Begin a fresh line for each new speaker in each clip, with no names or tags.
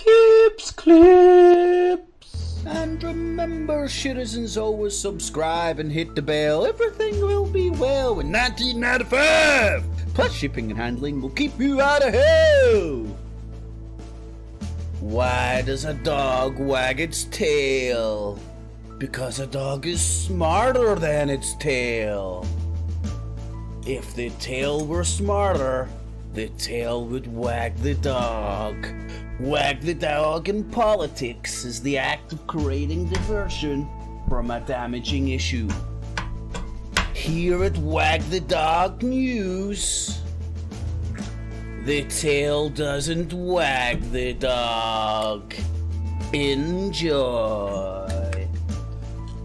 Tips, clips. And remember, citizens, always subscribe and hit the bell. Everything will be well in 1995. Plus, shipping and handling will keep you out of hell. Why does a dog wag its tail? Because a dog is smarter than its tail. If the tail were smarter, the tail would wag the dog. Wag the dog in politics is the act of creating diversion from a damaging issue. Here at Wag the Dog News, the tail doesn't wag the dog. Enjoy.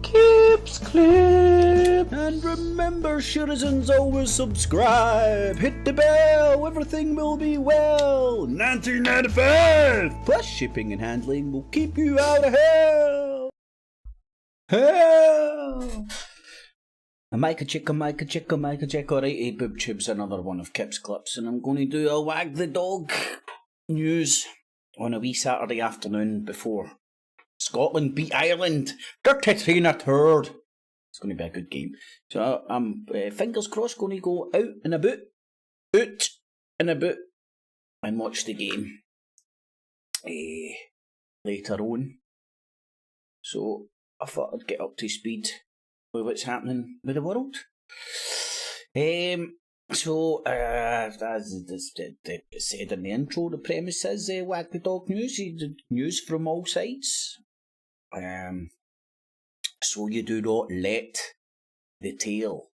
Clips, clips. And remember, citizens, always subscribe. Hit the bell, everything will be well. 1995. Plus, shipping and handling will keep you out of hell. Hell. A mic a check, a mic a check, a mic a check. Alright, hey, boob tube's another one of Kip's clips, and I'm going to do a Wag the Dog news on a wee Saturday afternoon before Scotland beat Ireland 33-3. It's going to be a good game. So I'm fingers crossed going to go out and about, and watch the game later on. So I thought I'd get up to speed with what's happening with the world. So, as said in the intro, the premise is Wag the Dog News, news from all sides. So you do not let the tail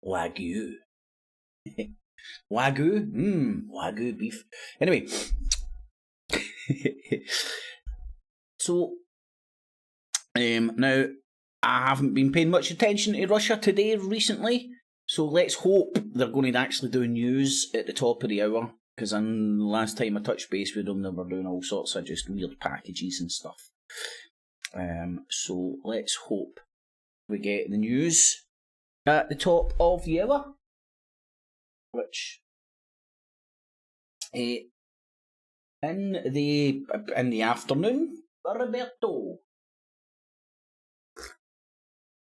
wag you. Wagyu? Wagyu beef. Anyway. So, now, I haven't been paying much attention to Russia today recently, so let's hope they're going to actually do news at the top of the hour, because last time I touched base with them, they were doing all sorts of just weird packages and stuff. So let's hope we get the news at the top of the hour, which in the afternoon, Roberto.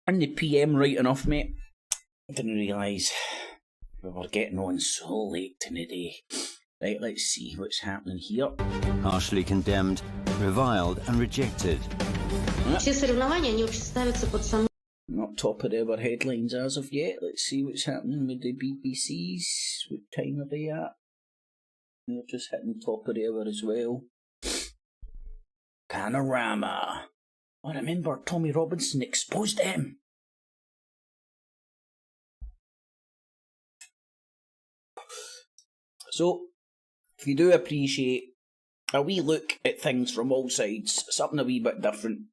In the PM right enough, mate. I didn't realise we were getting on so late in the day. Right, let's see what's happening here.
Harshly condemned, reviled and rejected.
Not top of our headlines as of yet. Let's see what's happening with the BBCs. What time are they at? They're just hitting top of the hour as well. Panorama. I remember Tommy Robinson exposed him. So, if you do appreciate a wee look at things from all sides, something a wee bit different,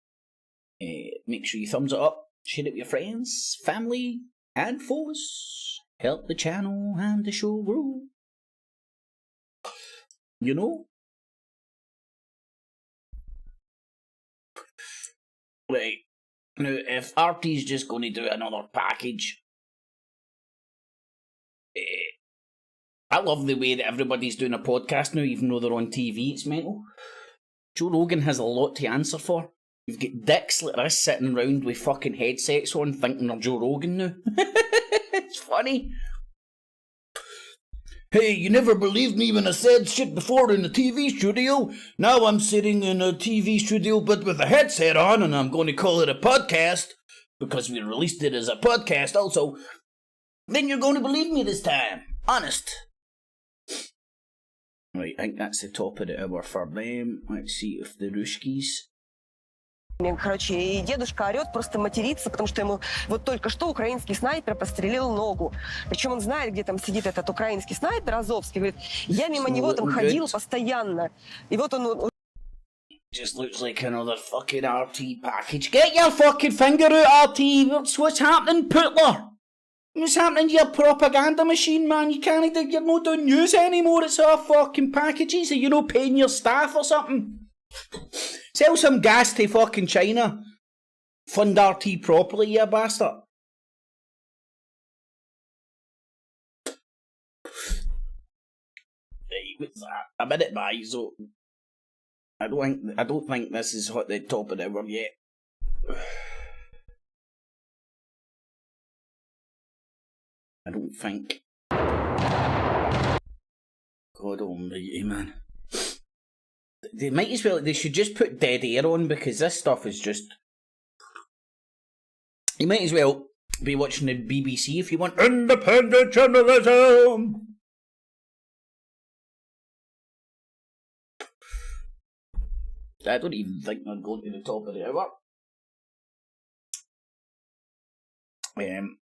make sure you thumbs it up, share it with your friends, family, and foes. Help the channel and the show grow. You know? Right. Now, if RT's just going to do another package, I love the way that everybody's doing a podcast now, even though they're on TV. It's mental. Joe Rogan has a lot to answer for. You've got dicks like us sitting around with fucking headsets on thinking they're Joe Rogan now. It's funny. Hey, you never believed me when I said shit before in the TV studio. Now I'm sitting in a TV studio but with a headset on, and I'm going to call it a podcast because we released it as a podcast also. Then you're going to believe me this time. Honest. Right, I think that's the top of the hour for them. Let's see if the Ruskies.
Короче, и дедушка орет, просто матерится, потому что ему вот только что украинский снайпер прострелил ногу. Причем он знает, где там сидит этот украинский снайпер Азовский. Говорит, я мимо него там ходил постоянно. И вот он...
Just looks like another fucking RT package. Get your fucking finger out, RT. What's happening, Putler? What's happening to your propaganda machine, man? You're not doing news anymore. It's all fucking packages. Are you not paying your staff or something? Sell some gas to fucking China. Fund RT properly, you bastard. Right, what's that? A minute by, so I don't think this is hot the top of the hour yet. I don't think. God almighty, man. They might as well, they should just put dead air on, because this stuff is just... You might as well be watching the BBC if you want independent journalism! I don't even think they're going to the top of the hour.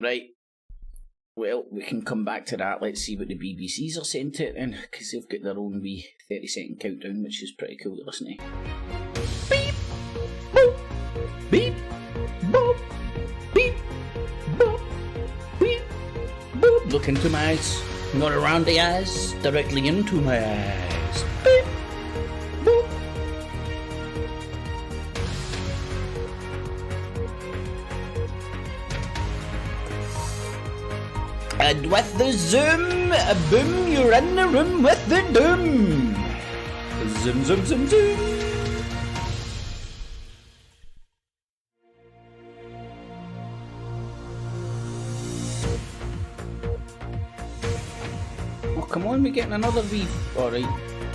Right. Well, we can come back to that. Let's see what the BBCs are saying to it then, because they've got their own wee 30-second countdown, which is pretty cool to listen to. Beep! Boop! Beep! Boop! Beep! Boop! Beep! Boop! Look into my eyes. Not around the eyes, directly into my eyes. Beep! Boop! And with the zoom, boom, you're in the room with the doom. Zoom, zoom, zoom, zoom. Oh, come on, we're getting another wee. Alright.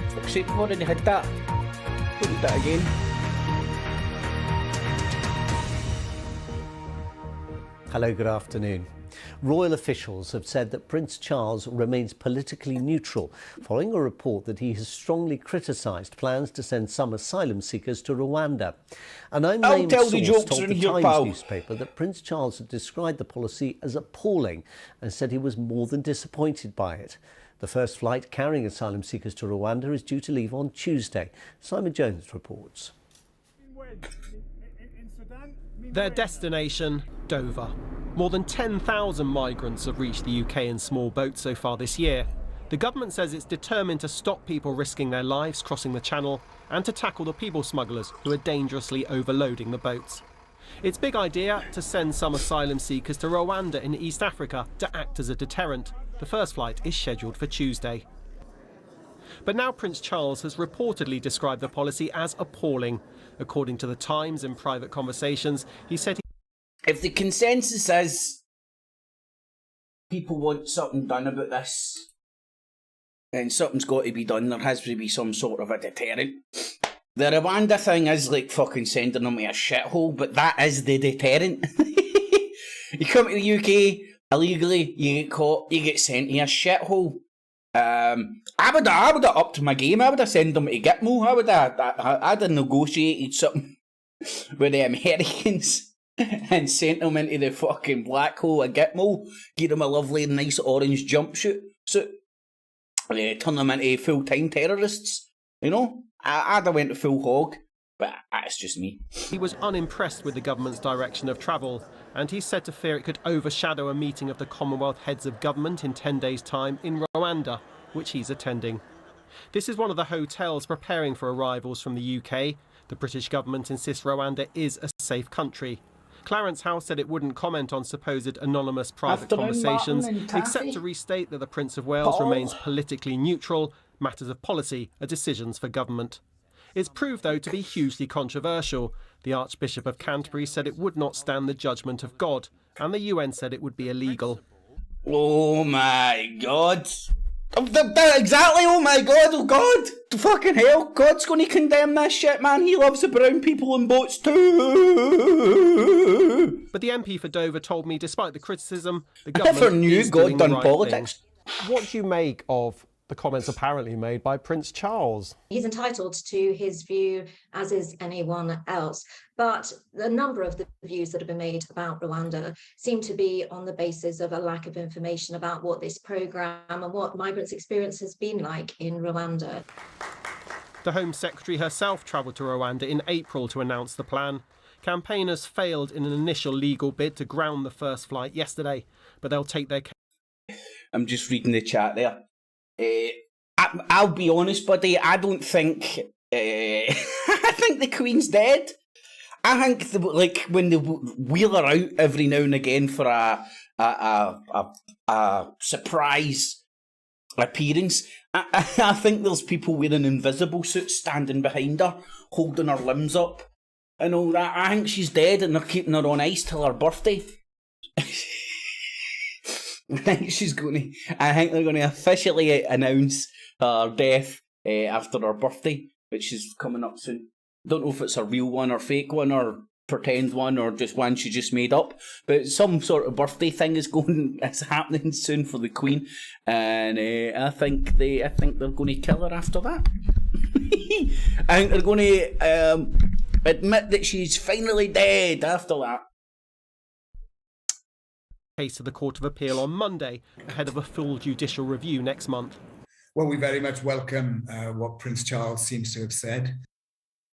Fuck's sake, we've already had that. Don't need that again.
Hello, good afternoon. Royal officials have said that Prince Charles remains politically neutral, following a report that he has strongly criticised plans to send some asylum seekers to Rwanda. An unnamed source told the Times newspaper that Prince Charles had described the policy as appalling and said he was more than disappointed by it. The first flight carrying asylum seekers to Rwanda is due to leave on Tuesday. Simon Jones reports.
Their destination, Dover. More than 10,000 migrants have reached the UK in small boats so far this year. The government says it's determined to stop people risking their lives crossing the channel and to tackle the people smugglers who are dangerously overloading the boats. Its big idea to send some asylum seekers to Rwanda in East Africa to act as a deterrent. The first flight is scheduled for Tuesday. But now Prince Charles has reportedly described the policy as appalling. According to the Times, in private conversations, he said
if the consensus is people want something done about this, and something's got to be done, there has to be some sort of a deterrent. The Rwanda thing is like fucking sending them to a shithole, but that is the deterrent. You come to the UK illegally, you get caught, you get sent to a shithole. I would have upped my game. I would have sent them to Gitmo. I'd have negotiated something with the Americans and sent them into the fucking black hole of Gitmo, give them a lovely nice orange jumpsuit, turn them into full-time terrorists, you know? I'd have went to full hog, but that's just me.
He was unimpressed with the government's direction of travel, and he said to fear it could overshadow a meeting of the Commonwealth heads of government in 10 days' time in Rwanda, which he's attending. This is one of the hotels preparing for arrivals from the UK. The British government insists Rwanda is a safe country. Clarence House said it wouldn't comment on supposed anonymous private conversations, except to restate that the Prince of Wales remains politically neutral. Matters of policy are decisions for government. It's proved, though, to be hugely controversial. The Archbishop of Canterbury said it would not stand the judgment of God, and the UN said it would be illegal.
Oh my God. Exactly, oh my God, oh God. Fucking hell, God's going to condemn this shit, man. He loves the brown people in boats too.
But the MP for Dover told me, despite the criticism, the government
never knew
is
God
doing the
done
right
politics.
thing. What do you make of the comments apparently made by Prince Charles?
He's entitled to his view, as is anyone else. But a number of the views that have been made about Rwanda seem to be on the basis of a lack of information about what this programme and what migrants' experience has been like in Rwanda.
The Home Secretary herself travelled to Rwanda in April to announce the plan. Campaigners failed in an initial legal bid to ground the first flight yesterday, but they'll take their case.
I'm just reading the chat there. I'll be honest, buddy. I don't think. I think the Queen's dead. I think when they wheel her out every now and again for a surprise appearance. I think there's people wearing invisible suits standing behind her, holding her limbs up and all that. I think she's dead and they're keeping her on ice till her birthday. I think they're going to officially announce her death after her birthday, which is coming up soon. Don't know if it's a real one or fake one or pretend one or just one she just made up, but some sort of birthday thing is happening soon for the Queen, and I think they're going to kill her after that. I think they're going to admit that she's finally dead after that.
Case to the Court of Appeal on Monday, ahead of a full judicial review next month.
Well, we very much welcome what Prince Charles seems to have said.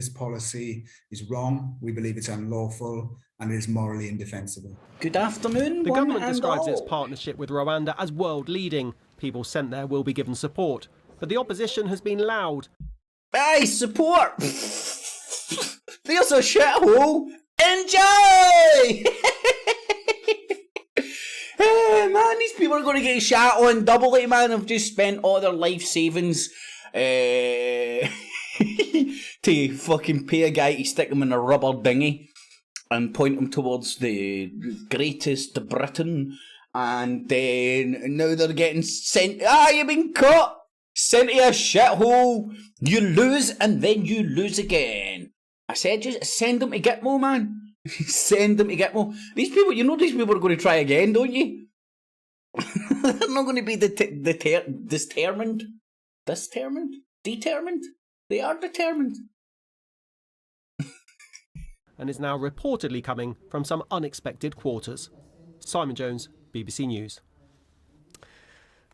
This policy is wrong. We believe it's unlawful and it is morally indefensible.
Good afternoon.
The government describes its partnership with Rwanda as world-leading. People sent there will be given support, but the opposition has been loud.
Aye, support. There's a shithole. Enjoy. Man, these people are going to get shot on doubly, man. Have just spent all their life savings to fucking pay a guy to stick him in a rubber dinghy and point him towards the greatest Britain, and then now they're getting sent. You've been caught, sent to a shithole. You lose and then you lose again. I said just send them to Gitmo, man. Send them to Gitmo. These people, you know these people are going to try again, don't you? They're not going to be determined. Determined? They are determined.
And is now reportedly coming from some unexpected quarters. Simon Jones, BBC News.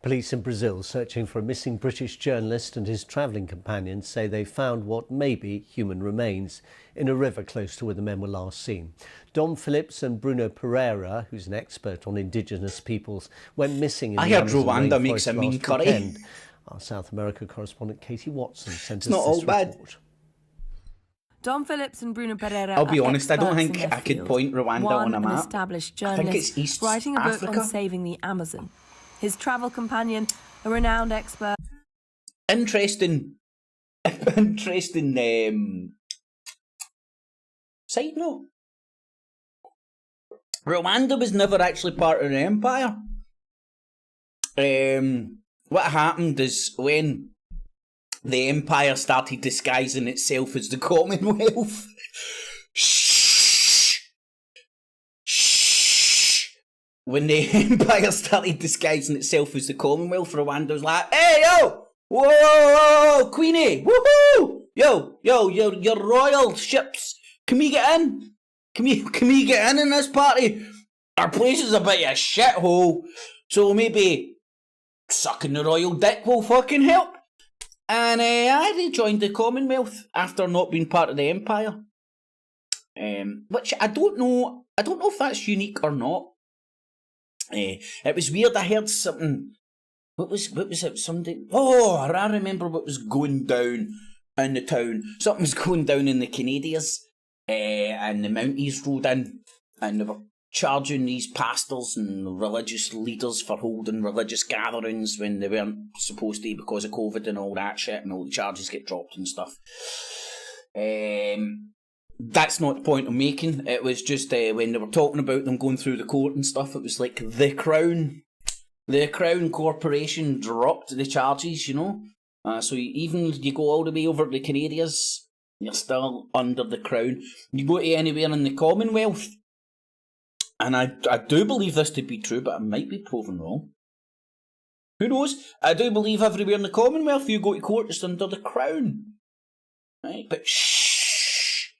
Police in Brazil searching for a missing British journalist and his travelling companions say they found what may be human remains in a river close to where the men were last seen. Dom Phillips and Bruno Pereira, who's an expert on indigenous peoples, went missing in the Amazon
Rwanda makes a mean curry.
Weekend. Our South America correspondent Katie Watson sent us
not all
this
bad.
report.
Dom Phillips and Bruno Pereira.
I'll be honest, I don't think I could point Rwanda on a map.
An established
I think
journalist
it's East
writing a book
Africa.
on saving the Amazon. His travel companion, a renowned expert.
Interesting side note. Rwanda was never actually part of the empire. What happened is when the empire started disguising itself as the Commonwealth. When the empire started disguising itself as the Commonwealth, Rwanda was like, "Hey, yo! Whoa, Queenie! Woohoo! Yo, your royal ships! Can we get in? Can we get in this party? Our place is a bit of a shithole, so maybe sucking the royal dick will fucking help." And they joined the Commonwealth after not being part of the empire. Which I don't know if that's unique or not. It was weird. I heard something. What was it? Something. Oh, I remember what was going down in the town. Something was going down in the Canadians, and the Mounties rode in, and they were charging these pastors and religious leaders for holding religious gatherings when they weren't supposed to because of COVID and all that shit, and all the charges get dropped and stuff. That's not the point I'm making. It was just when they were talking about them going through the court and stuff, it was like the Crown Corporation dropped the charges, you know. So even if you go all the way over to the Canadians, you're still under the Crown. You go to anywhere in the Commonwealth, and I do believe this to be true, but I might be proven wrong. Who knows? I do believe everywhere in the Commonwealth you go to court, it's under the Crown. Right? But shh.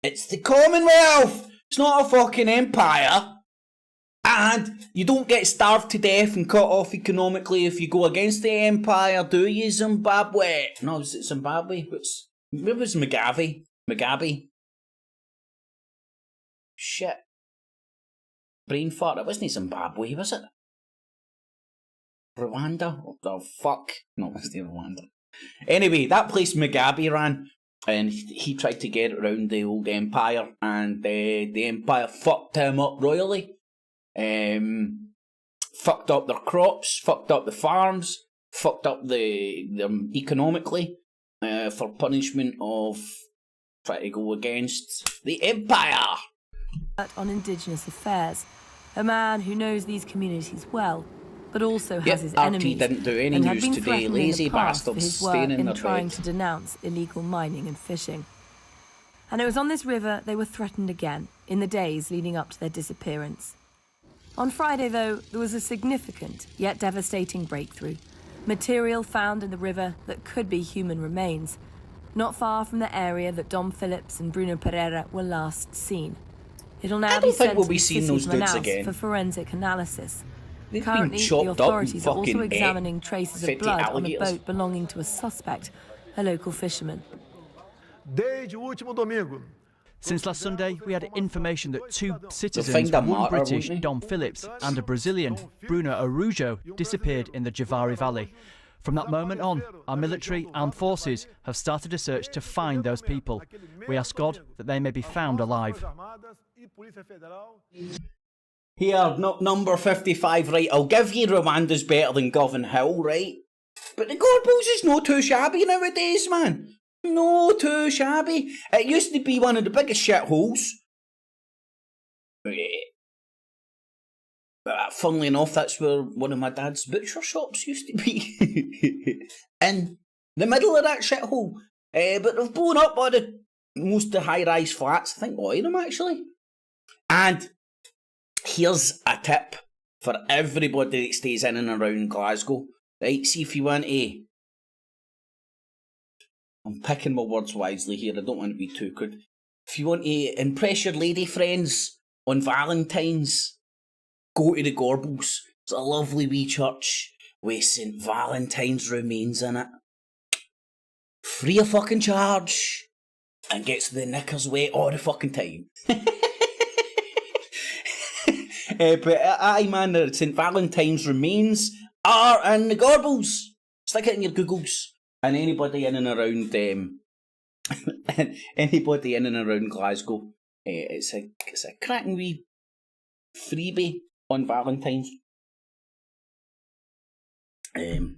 It's the Commonwealth! It's not a fucking empire! And you don't get starved to death and cut off economically if you go against the empire, do you, Zimbabwe? No, is it Zimbabwe? Where was Mugabe? Shit. Brain fart. It wasn't Zimbabwe, was it? Rwanda? What the fuck? No, it wasn't Rwanda. Anyway, that place Mugabe ran, and he tried to get around the old empire, and the empire fucked him up royally. fucked up their crops, fucked up the farms, fucked up them economically, for punishment of trying to go against the empire.
On Indigenous affairs, a man who knows these communities well, but also has his enemies,
didn't do any
and had
news
been
today,
threatened
lazy
in the past for
bastards
his work
staying in
in
their
trying
bed.
to denounce illegal mining and fishing. And it was on this river they were threatened again in the days leading up to their disappearance. On Friday, though, there was a significant yet devastating breakthrough. Material found in the river that could be human remains, not far from the area that Dom Phillips and Bruno Pereira were last seen. It'll now be sent to the city of Manaus for forensic analysis.
They've
Currently,
been
the
chopped up and
authorities are also
fucking
examining traces of
fetty
blood on a
alligators.
boat belonging to a suspect, a local fisherman.
Since last Sunday, we had information that two citizens,
find a
one
martyr,
British,
won't they?
Dom Phillips, and a Brazilian, Bruno Arujo, disappeared in the Javari Valley. From that moment on, our military and forces have started a search to find those people. We ask God that they may be found alive.
Here, number 55, right, I'll give you Rwanda's better than Govan Hill, right? But the Gorbals is no too shabby nowadays, man. No too shabby. It used to be one of the biggest shitholes. Funnily enough, that's where one of my dad's butcher shops used to be. In the middle of that shithole. But they've blown up all most of the high-rise flats. I think all of them, actually. And here's a tip for everybody that stays in and around Glasgow. Right, see if you want to... I'm picking my words wisely here, I don't want to be too good. If you want to impress your lady friends on Valentine's, go to the Gorbals. It's a lovely wee church with St. Valentine's remains in it. Free of fucking charge. And gets the knickers wet all the fucking time. But aye man, the St. Valentine's remains are in the Gorbals. Stick it in your Googles. And anybody in and around anybody in and around Glasgow, it's a cracking wee freebie on Valentine's. And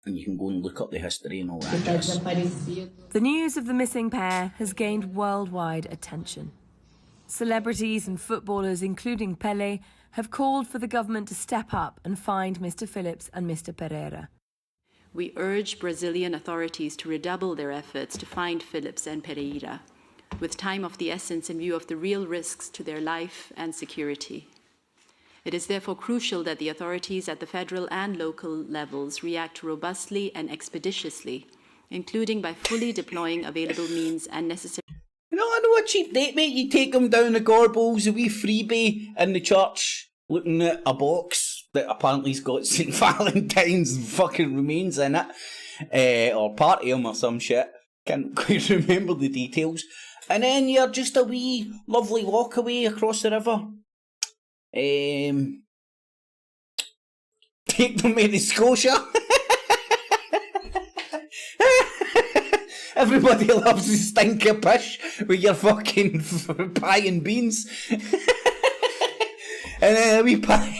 you can go and look up the history and all that jazz.
The news of the missing pair has gained worldwide attention. Celebrities and footballers, including Pelé, have called for the government to step up and find Mr. Phillips and Mr. Pereira.
We urge Brazilian authorities to redouble their efforts to find Phillips and Pereira, with time of the essence in view of the real risks to their life and security. It is therefore crucial that the authorities at the federal and local levels react robustly and expeditiously, including by fully deploying available means and necessary...
You know, I know a cheap date, mate. You take them down the Gorbals, a wee freebie in the church, looking at a box that apparently's got St. Valentine's fucking remains in it, or part of them or some shit. Can't quite remember the details. And then you're just a wee lovely walk away across the river. Take them to the Scotia. Everybody loves the stink of pish with your fucking pie and beans. And then a wee pie,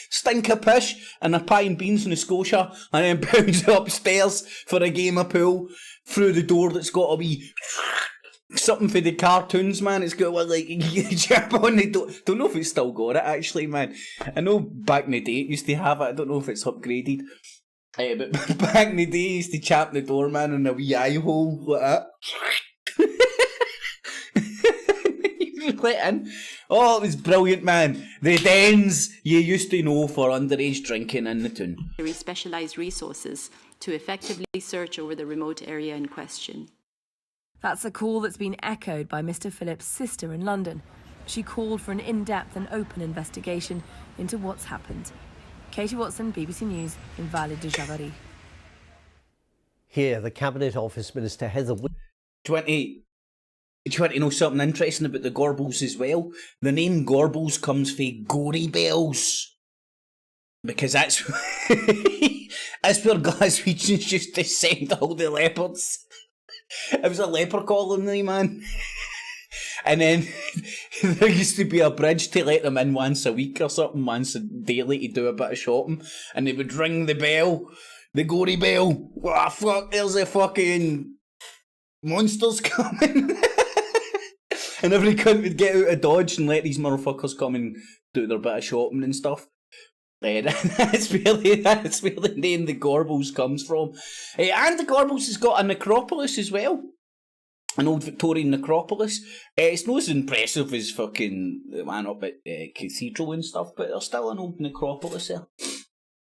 stink of pish and a pie and beans in the Scotia, and then bounce upstairs for a game of pool through the door that's got a wee something for the cartoons, man. It's got like you jump on the door. Don't know if it's still got it actually, man. I know back in the day it used to have it. I don't know if it's upgraded. But back in the day, you used to chap the door, man, in a wee eye hole like that. You let in. Oh, it was brilliant, man. The dens you used to know for underage drinking in the town.
specialized resources to effectively search over the remote area in question.
That's a call that's been echoed by Mr. Phillips' sister in London. She called for an in-depth and open investigation into what's happened. Katie Watson, BBC News, in Valley de Javari.
Here, the Cabinet Office Minister Heather...
Do you want to know something interesting about the Gorbals as well? The name Gorbals comes from Gory Bells. Because that's, that's where Glaswegians used to send all the leopards. It was a leper colony, man. And then there used to be a bridge to let them in once a week or something, once a daily to do a bit of shopping, and they would ring the bell, the gory bell. Oh fuck, there's the fucking monsters coming. And every cunt would get out of Dodge and let these motherfuckers come and do their bit of shopping and stuff. That's where the name the Gorbals comes from. And the Gorbals has got a necropolis as well. An old Victorian necropolis. It's not as impressive as fucking the one up at Cathedral and stuff, but there's still an old necropolis there.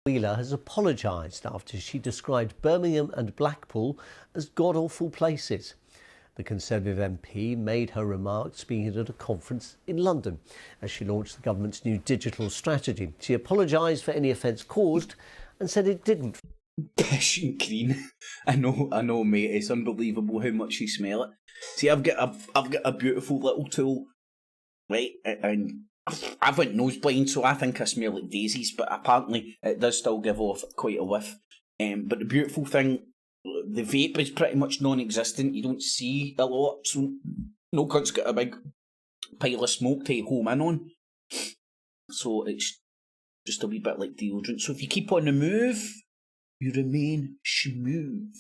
Wheeler has apologised after she described Birmingham and Blackpool as god-awful places. The Conservative MP made her remarks speaking at a conference in London as she launched the government's new digital strategy. She apologised for any offence caused and said it didn't.
Pish and clean. I know, mate. It's unbelievable how much you smell it. See, I've got a beautiful little tool, right? And I've went nose blind, so I think I smell like daisies, but apparently it does still give off quite a whiff. But the beautiful thing, the vape is pretty much non-existent. You don't see a lot, so no cunt's got a big pile of smoke to home in on. So it's just a wee bit like deodorant. So if you keep on the move, you remain smooth.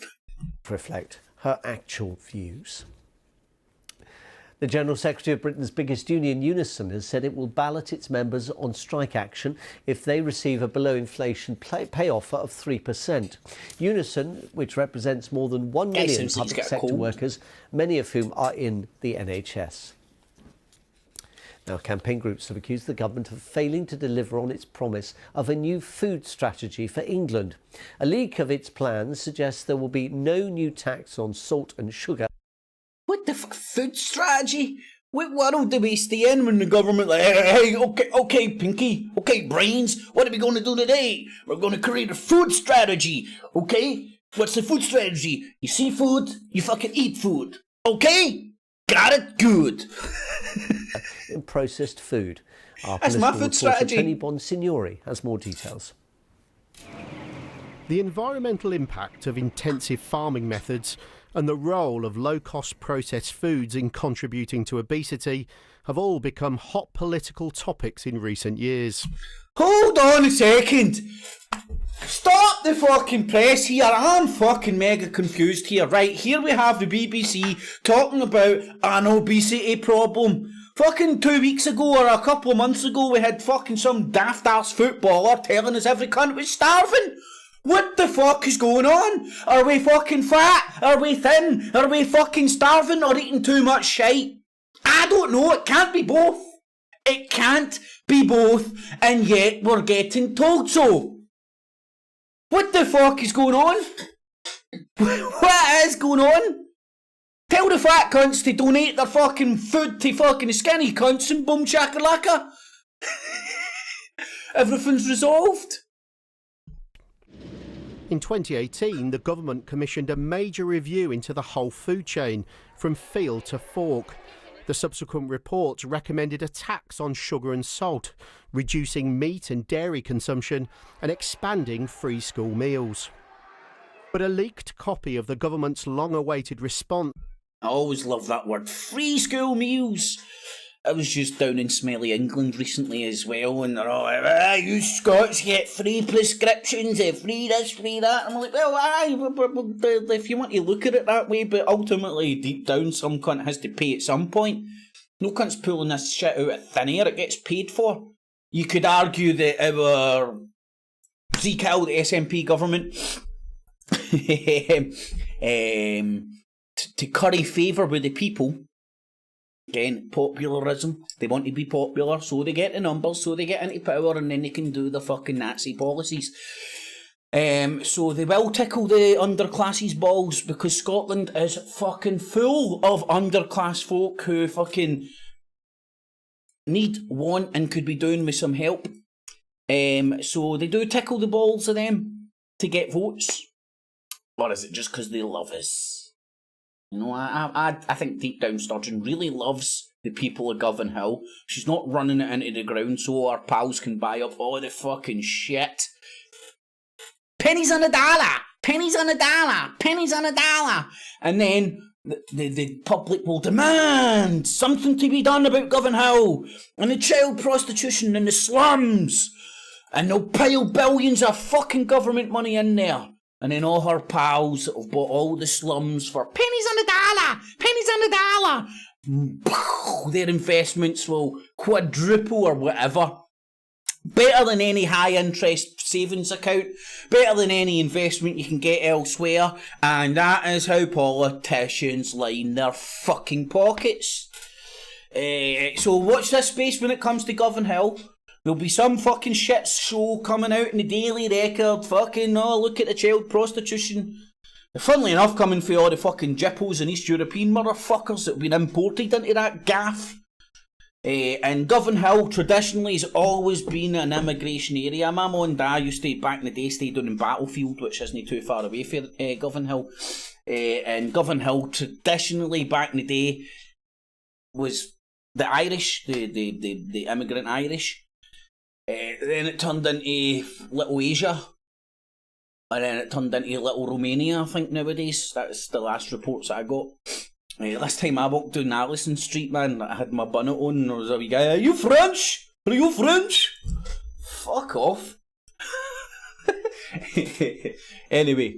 Reflect her actual views. The General Secretary of Britain's biggest union, Unison, has said it will ballot its members on strike action if they receive a below-inflation pay offer of 3%. Unison, which represents more than 1 million public sector workers, many of whom are in the NHS. Now, campaign groups have accused the government of failing to deliver on its promise of a new food strategy for England. A leak of its plans suggests there will be no new tax on salt and sugar.
What the fuck? Food strategy? What world do we stay in when the government hey, okay, Pinky, okay, Brains, what are we going to do today? We're going to create a food strategy, okay? What's the food strategy? You see food, you fucking eat food, okay? Got it? Good.
In processed food. Our
That's my food strategy.
Tony Bonsignori has more details.
The environmental impact of intensive farming methods and the role of low-cost processed foods in contributing to obesity have all become hot political topics in recent years.
Hold on a second. Stop the fucking press here. I'm fucking mega confused here. Right, here we have the BBC talking about an obesity problem. Fucking 2 weeks ago or a couple of months ago we had fucking some daft-ass footballer telling us every cunt was starving. What the fuck is going on? Are we fucking fat? Are we thin? Are we fucking starving or eating too much shite? I don't know. It can't be both. It can't be both, and yet we're getting told so. What the fuck is going on? What is going on? Tell the fat cunts to donate their fucking food to fucking skinny cunts and boom shakalaka. Everything's resolved.
In 2018, the government commissioned a major review into the whole food chain, from field to fork. The subsequent reports recommended a tax on sugar and salt, reducing meat and dairy consumption, and expanding free school meals. But a leaked copy of the government's long-awaited response...
I always love that word, free school meals. I was just down in smelly England recently as well, and they're all you Scots get free prescriptions, free this, free that. I'm like, well, aye, if you want to look at it that way, but ultimately, deep down, some cunt has to pay at some point. No cunt's pulling this shit out of thin air, it gets paid for. You could argue that our Zeke-held SNP government, to curry favour with the people, again, popularism. They want to be popular, so they get the numbers, so they get into power, and then they can do the fucking Nazi policies. So they will tickle the underclass's balls, because Scotland is fucking full of underclass folk who fucking need, want, and could be doing with some help. So they do tickle the balls of them to get votes. Or is it just because they love us? You know, I think deep down Sturgeon really loves the people of Govan Hill. She's not running it into the ground so our pals can buy up all the fucking shit. Pennies on a dollar! Pennies on a dollar! Pennies on a dollar! And then the public will demand something to be done about Govan Hill and the child prostitution in the slums. And they'll pile billions of fucking government money in there. And then all her pals that have bought all the slums for pennies on the dollar, pennies on the dollar. Their investments will quadruple or whatever. Better than any high interest savings account. Better than any investment you can get elsewhere. And that is how politicians line their fucking pockets. So watch this space when it comes to Govan Hill. There'll be some fucking shit show coming out in the Daily Record. Fucking, oh, look at the child prostitution. Funnily enough, coming for all the fucking Jippos and East European motherfuckers that have been imported into that gaff. And Govan Hill traditionally has always been an immigration area. My mum and dad used to, back in the day, stay down in Battlefield, which isn't too far away from Govan Hill. And Govan Hill traditionally, back in the day, was the Irish, the immigrant Irish. Then it turned into Little Asia, and then it turned into Little Romania, I think, nowadays. That's the last reports I got. Last time I walked down Allison Street, man, I had my bonnet on, and there was a wee guy, "Are you French? Are you French?" Fuck off. Anyway.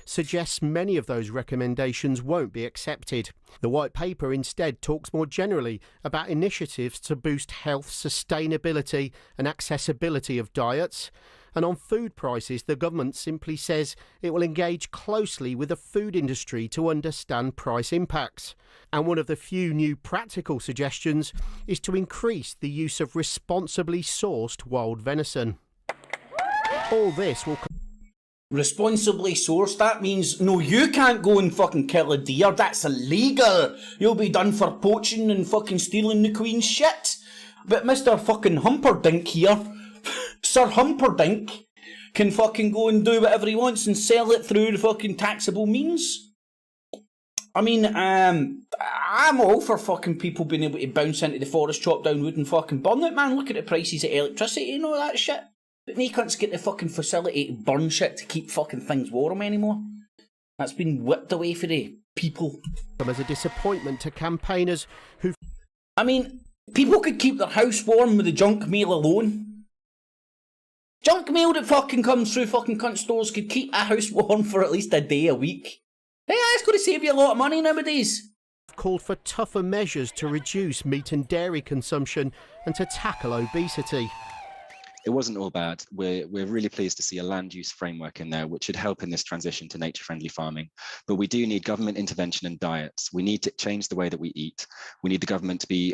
Suggests many of those recommendations won't be accepted. The White Paper instead talks more generally about initiatives to boost health, sustainability and accessibility of diets. And on food prices, the government simply says it will engage closely with the food industry to understand price impacts. And one of the few new practical suggestions is to increase the use of responsibly sourced wild venison. All this will...
Responsibly sourced, that means, no, you can't go and fucking kill a deer, that's illegal. You'll be done for poaching and fucking stealing the Queen's shit. But Mr. fucking Humperdinck here, Sir Humperdinck, can fucking go and do whatever he wants and sell it through the fucking taxable means. I mean, I'm all for fucking people being able to bounce into the forest, chop down wood and fucking burn it, man. Look at the prices of electricity and all that shit. But they can't get the fucking facility to burn shit to keep fucking things warm anymore. That's been whipped away for the people.
As a disappointment to campaigners who...
I mean, people could keep their house warm with the junk mail alone. Junk mail that fucking comes through fucking cunt stores could keep a house warm for at least a day a week. Hey, that's going to save you a lot of money nowadays.
Called for tougher measures to reduce meat and dairy consumption and to tackle obesity.
It wasn't all bad. We're really pleased to see a land use framework in there, which should help in this transition to nature-friendly farming. But we do need government intervention in diets. We need to change the way that we eat. We need the government to be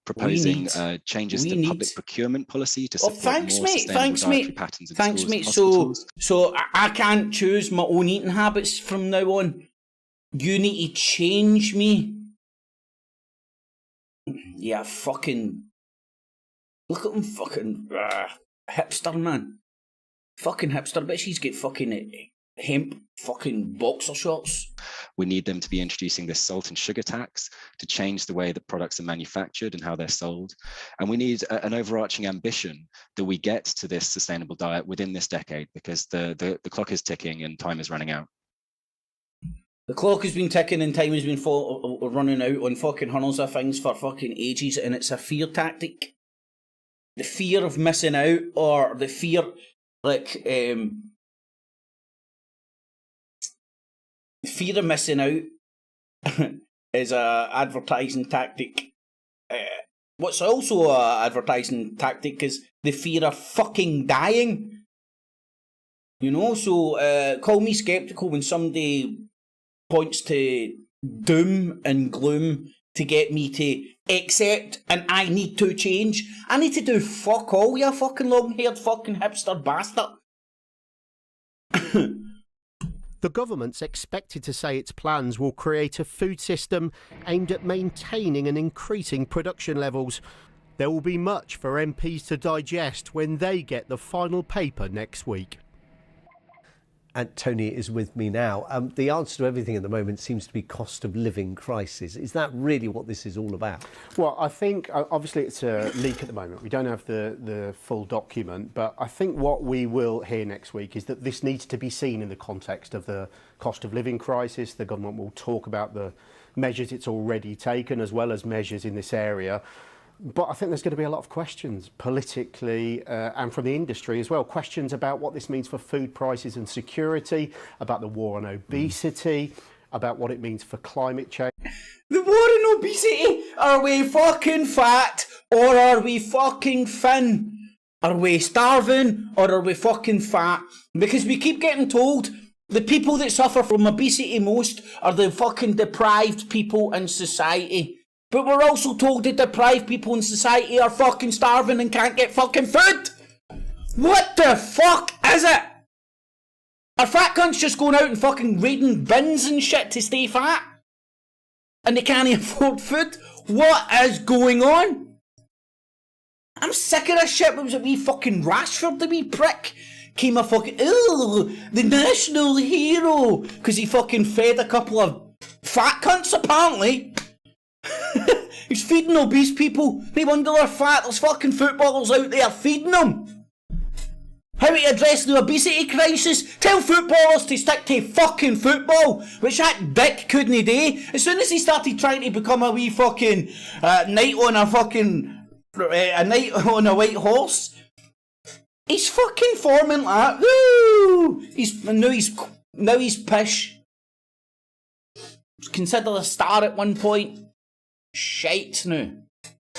proposing changes to public procurement policy to support more sustainable dietary patterns in schools and hospitals.
So I can't choose my own eating habits from now on. You need to change me. Yeah, fucking... Look at him fucking hipster, man. Fucking hipster, but she's got fucking hemp fucking boxer shorts.
We need them to be introducing this salt and sugar tax to change the way that products are manufactured and how they're sold. And we need an overarching ambition that we get to this sustainable diet within this decade, because the clock is ticking and time is running out.
The clock has been ticking and time has been running out on fucking hundreds of things for fucking ages, and it's a fear tactic. The fear of missing out, or the fear, like, the fear of missing out is a advertising tactic. What's also a advertising tactic is the fear of fucking dying. You know, so call me sceptical when somebody points to doom and gloom to get me to accept and I need to change. I need to do fuck all, you fucking long-haired fucking hipster bastard.
The government's expected to say its plans will create a food system aimed at maintaining and increasing production levels. There will be much for MPs to digest when they get the final paper next week.
And Tony is with me now. The answer to everything at the moment seems to be cost of living crisis. Is that really what this is all about?
Well, I think obviously it's a leak at the moment. We don't have the full document, but I think what we will hear next week is that this needs to be seen in the context of the cost of living crisis. The government will talk about the measures it's already taken as well as measures in this area. But I think there's going to be a lot of questions politically and from the industry as well. Questions about what this means for food prices and security, about the war on obesity, about what it means for climate change.
The war on obesity? Are we fucking fat or are we fucking thin? Are we starving or are we fucking fat? Because we keep getting told the people that suffer from obesity most are the fucking deprived people in society. But we're also told that deprived people in society are fucking starving and can't get fucking food. What the fuck is it? Are fat cunts just going out and fucking raiding bins and shit to stay fat? And they can't afford food? What is going on? I'm sick of this shit. What was it, wee fucking Rashford, the wee prick? Came a fucking, the national hero. Because he fucking fed a couple of fat cunts, apparently. He's feeding obese people. No wonder they're fat. There's fucking footballers out there feeding them. How to address the obesity crisis? Tell footballers to stick to fucking football, which that dick couldn't do. As soon as he started trying to become a wee fucking knight on a fucking a knight on a white horse, he's fucking forming like that. Woo! Now he's pish. Considered a star at one point. Shite now.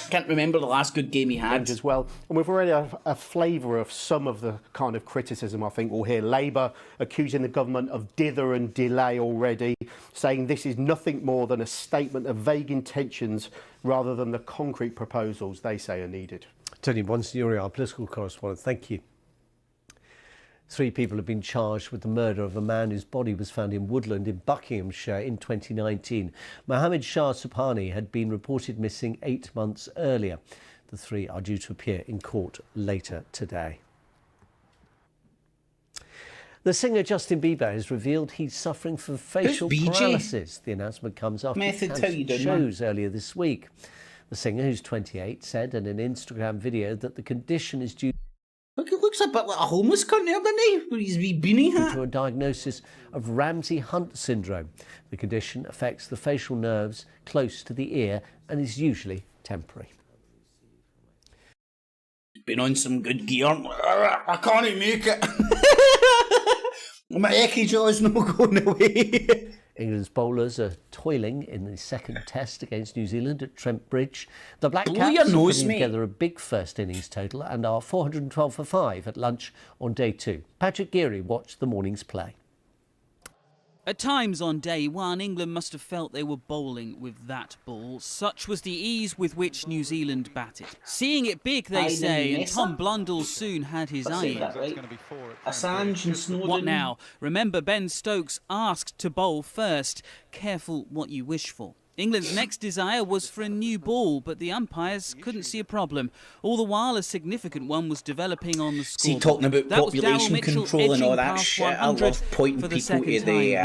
Can't remember the last good game he had.
As well. And we've already had a flavour of some of the kind of criticism, I think. We'll hear Labour accusing the government of dither and delay already, saying this is nothing more than a statement of vague intentions rather than the concrete proposals they say are needed.
Tony Bonsignori, our political correspondent, thank you. 3 people have been charged with the murder of a man whose body was found in Woodland in Buckinghamshire in 2019. Mohammed Shah Subhani had been reported missing 8 months earlier. The 3 are due to appear in court later today. The singer Justin Bieber has revealed he's suffering from facial paralysis. The announcement comes after shows earlier this week. The singer, who's 28, said in an Instagram video that the condition is due
looks a bit like a homeless cunt there, doesn't he? With his wee beanie hat.
To a diagnosis of Ramsay-Hunt syndrome. The condition affects the facial nerves close to the ear and is usually temporary.
Been on some good gear. I can't make it. My ecky jaw's not going away.
England's bowlers are toiling in the second test against New Zealand at Trent Bridge. The Black Caps are putting together a big first innings total and are 412 for 5 at lunch on day 2. Patrick Geary watched the morning's play.
At times on day 1, England must have felt they were bowling with that ball. Such was the ease with which New Zealand batted. Seeing it big, they say, and Tom Blundell soon had his eye in.
Assange and Snowden.
What now? Remember, Ben Stokes asked to bowl first. Careful what you wish for. England's next desire was for a new ball, but the umpires couldn't see a problem. All the while, a significant one was developing on the scoreboard.
See, talking about population control and all that shit, I love pointing people to the,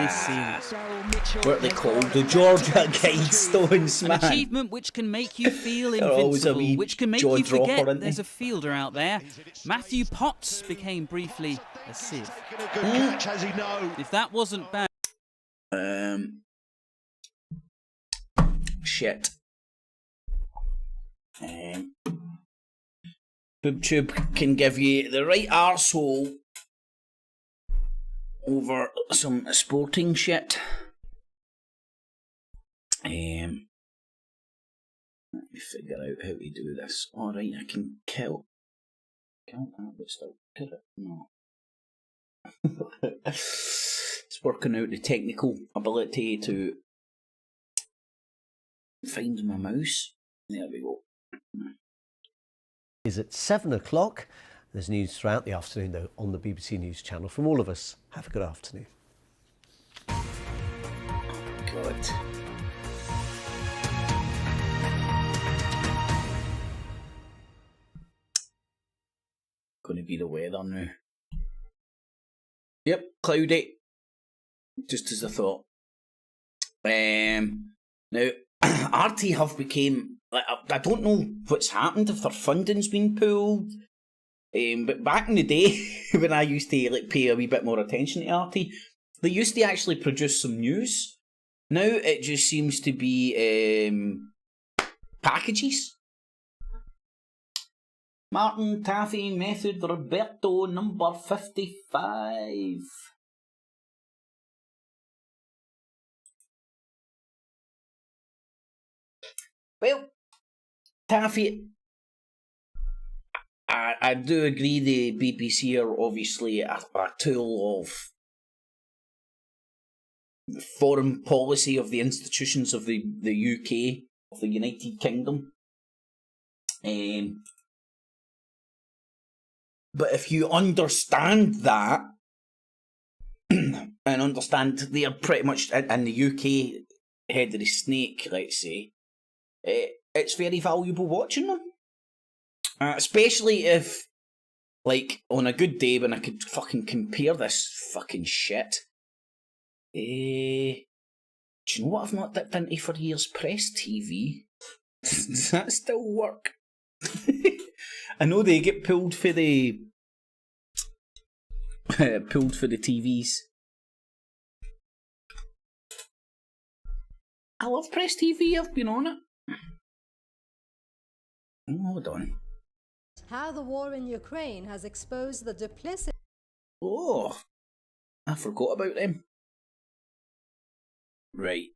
what are they called? The Georgia Guidestones, man.
An achievement which can make you feel invincible, which can make you forget there's a fielder out there. Matthew Potts became briefly a sieve. If that wasn't bad...
Shit. BoobTube can give you the right arsehole over some sporting shit. Let me figure out how to do this. Alright, I can kill. Can't that but still kill it? No. It's working out the technical ability to find my mouse. There we go.
Is at 7 o'clock. There's news throughout the afternoon, though, on the BBC News channel. From all of us, have a good afternoon.
God. Gonna be the weather now. Yep, cloudy. Just as I thought. Now, RT have become, like, I don't know what's happened, if their funding's been pulled, but back in the day, when I used to like pay a wee bit more attention to RT, They used to actually produce some news. Now it just seems to be packages. Martin Taffy Method Roberto number 55. Well, Taffy, I do agree the BBC are obviously a tool of foreign policy of the institutions of the UK, of the United Kingdom. But if you understand that, and understand they are pretty much in the UK head of the snake, let's say, it's very valuable watching them. Especially if, like, on a good day when I could fucking compare this fucking shit. Do you know what I've not dipped into for years? Press TV. Does that still work? I know they get pulled for the TVs. I love Press TV. I've been on it. Hold on.
How the war in Ukraine has exposed the duplicity.
Oh, I forgot about them. Right.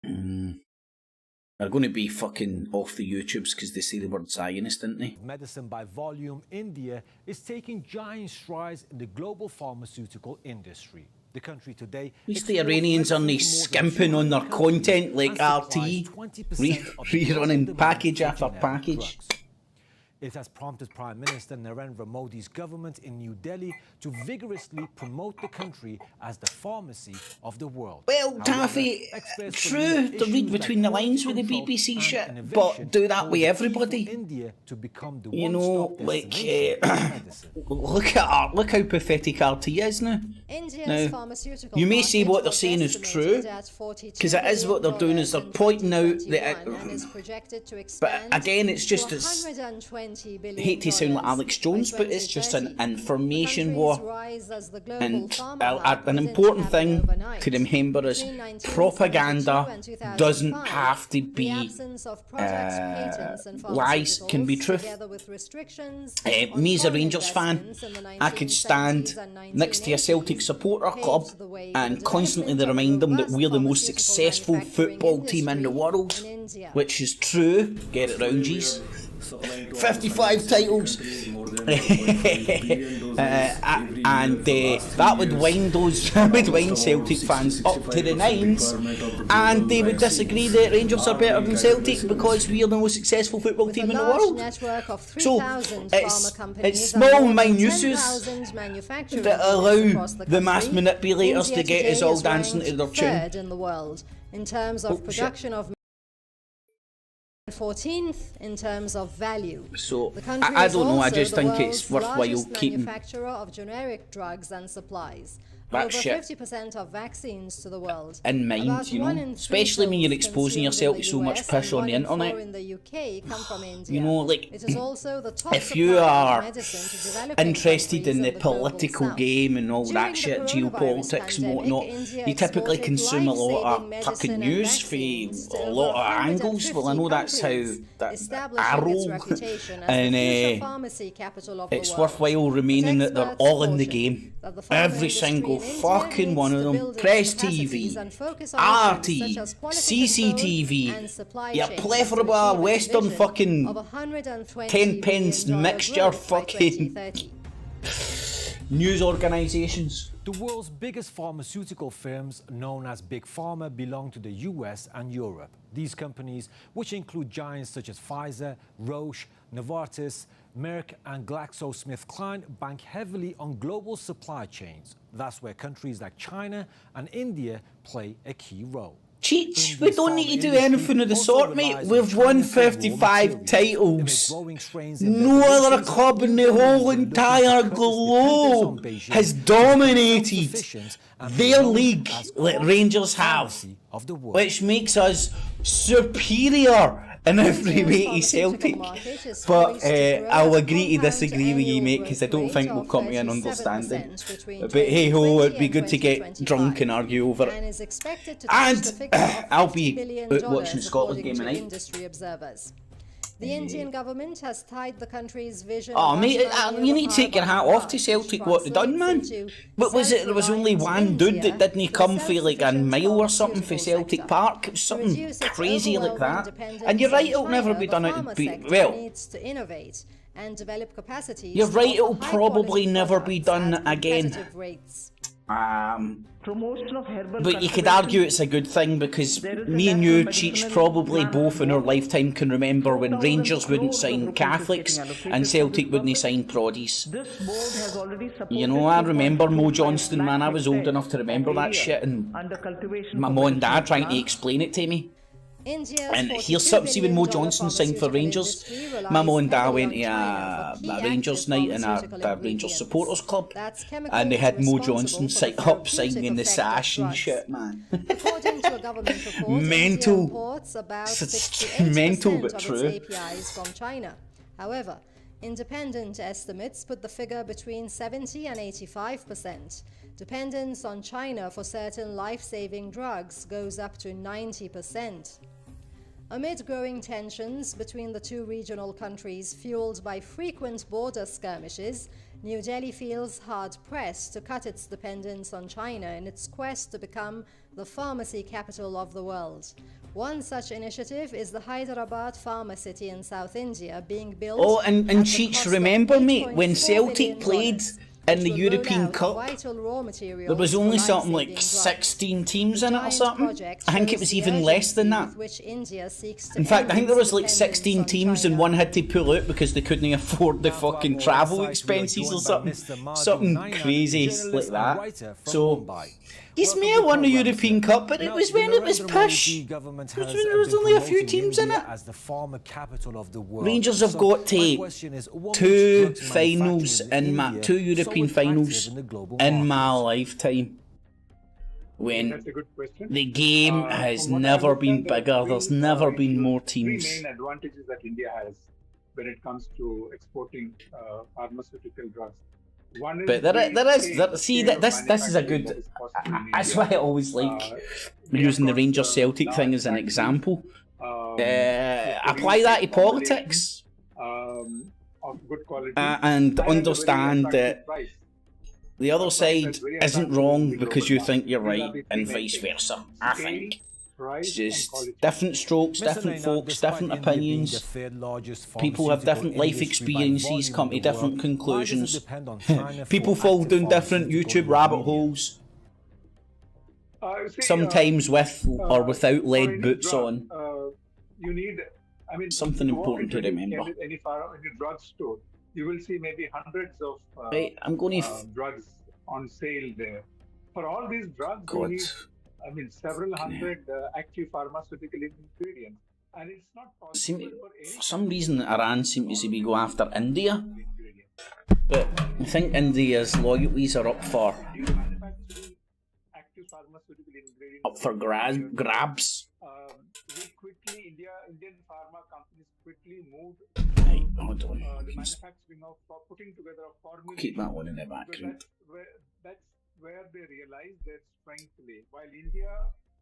They're going to be fucking off the YouTubes because they say the word Zionist, didn't they?
Medicine by volume, India is taking giant strides in the global pharmaceutical industry. The country today.
At least the Iranians aren't skimping on their content like RT, rerunning package after package.
It has prompted Prime Minister Narendra Modi's government in New Delhi to vigorously promote the country as the pharmacy of the world.
Well, Taffy, true to read between the lines with the BBC shit, but do that with everybody. You know, like, look how pathetic RT is now. Now, you may say what they're saying is true, because it is what they're doing, is they're pointing out that, but again, it's just as, I hate to sound like Alex Jones, but it's just an information war. And an important thing to remember is propaganda doesn't have to be lies, can be truth. Me as a Rangers fan, I could stand next to a Celtic supporter club and constantly remind them that we're the most successful football team in the world, which is true. Get it round, geez. 55 titles. And that would wind Celtic fans up to the nines, and they would disagree that Rangers are better than Celtic because we are the most successful football team in the world. So it's small minuses that allow the mass manipulators to get us all dancing to their tune.
In the world in terms of production of 14th in terms of value.
So I don't know, I just think it's worthwhile keeping
manufacturer of generic drugs and supplies.
that
Over
shit
50% of vaccines to the world.
in mind, you know, especially when you're exposing yourself to so much piss on the internet.
In the UK come from India.
You know, like,
it is also the top
if you are interested in the
the
political game and all that shit, geopolitics and whatnot, you typically consume a lot of fucking news for a lot of angles. Well, I know that's how I roll, and it's worthwhile remaining that they're all in the game. Every single fucking one of them. Press TV, RT, CCTV, your plethora of Western fucking 10 pence mixture fucking news organisations.
The world's biggest pharmaceutical firms, known as Big Pharma, belong to the US and Europe. These companies, which include giants such as Pfizer, Roche, Novartis, Merck and GlaxoSmithKline, bank heavily on global supply chains. That's where countries like China and India play a key role.
Cheech, we don't need to do anything of the sort, mate. We've won 55 titles. No other club in the whole entire globe has dominated their league like Rangers have, which makes us superior in every way to Celtic. But I'll agree to disagree with you, mate, because I don't think we'll come to an understanding. But hey ho, it'd be good to get drunk and argue over it. And I'll be out watching the Scotland game tonight.
The Indian government has tied the country's vision.
Oh mate, you need to take your hat off to Celtic what they done, man. What was it? There was only one dude that didn't come for like a mile or something for Celtic Park. It was something crazy like that. And you're right, it'll never be done out. Well, you're right, it'll probably never be done again. But you could argue it's a good thing because me and you, Cheech, probably both in our lifetime can remember when Rangers wouldn't sign Catholics and Celtic wouldn't sign Proddies. You know, I remember Mo Johnston, man. I was old enough to remember that shit, and my mum and dad trying to explain it to me. And here's something, see when Mo Johnston signed for Rangers, my mum and dad went to a Rangers night in a Rangers supporters club, and they had Mo Johnston up singing the sash and shit, man. Mental. Mental but true.
However, independent estimates put the figure between 70 and 85%. Dependence on China for certain life-saving drugs goes up to 90%. Amid growing tensions between the two regional countries fueled by frequent border skirmishes, New Delhi feels hard-pressed to cut its dependence on China in its quest to become the pharmacy capital of the world. One such initiative is the Hyderabad Pharma City in South India being built.
Oh, and Cheech, remember, mate, when Celtic played in the European Cup, there was only something like 16 teams in it or something. I think it was even less than that. In fact, I think there was like 16 teams and one had to pull out because they couldn't afford the fucking travel expenses or something. Something crazy like that. So, he's may have won the European Cup, but it was when it was push. It was when there was only a few teams in it. Rangers have got to two finals in two European finals in my lifetime. When the game has never been bigger, there's never been more teams.
Three main advantages that India has when it comes to exporting pharmaceutical drugs.
But this is a good. That's why I always like using the Rangers Celtic thing as an example. Apply that to politics and understand that the other side isn't wrong because you think you're right, and vice versa. I think it's just different strokes, different folks, different opinions. People have different life experiences, come to different conclusions. People fall down different YouTube rabbit holes. Sometimes with or without lead boots on.
You need,
something important to remember.
Any drugstore, you will see maybe hundreds of
I'm going
drugs on sale there. For all these drugs, you need several hundred active pharmaceutical ingredients. And it's not possible
for some reason Iran seems to be going after India. But I think India's loyalties are up for grabs.
Indian pharma companies quickly moved
hold on.
the manufacturing of putting together a formula.
Keep that one in the background.
That's where they realized their strength lay. While India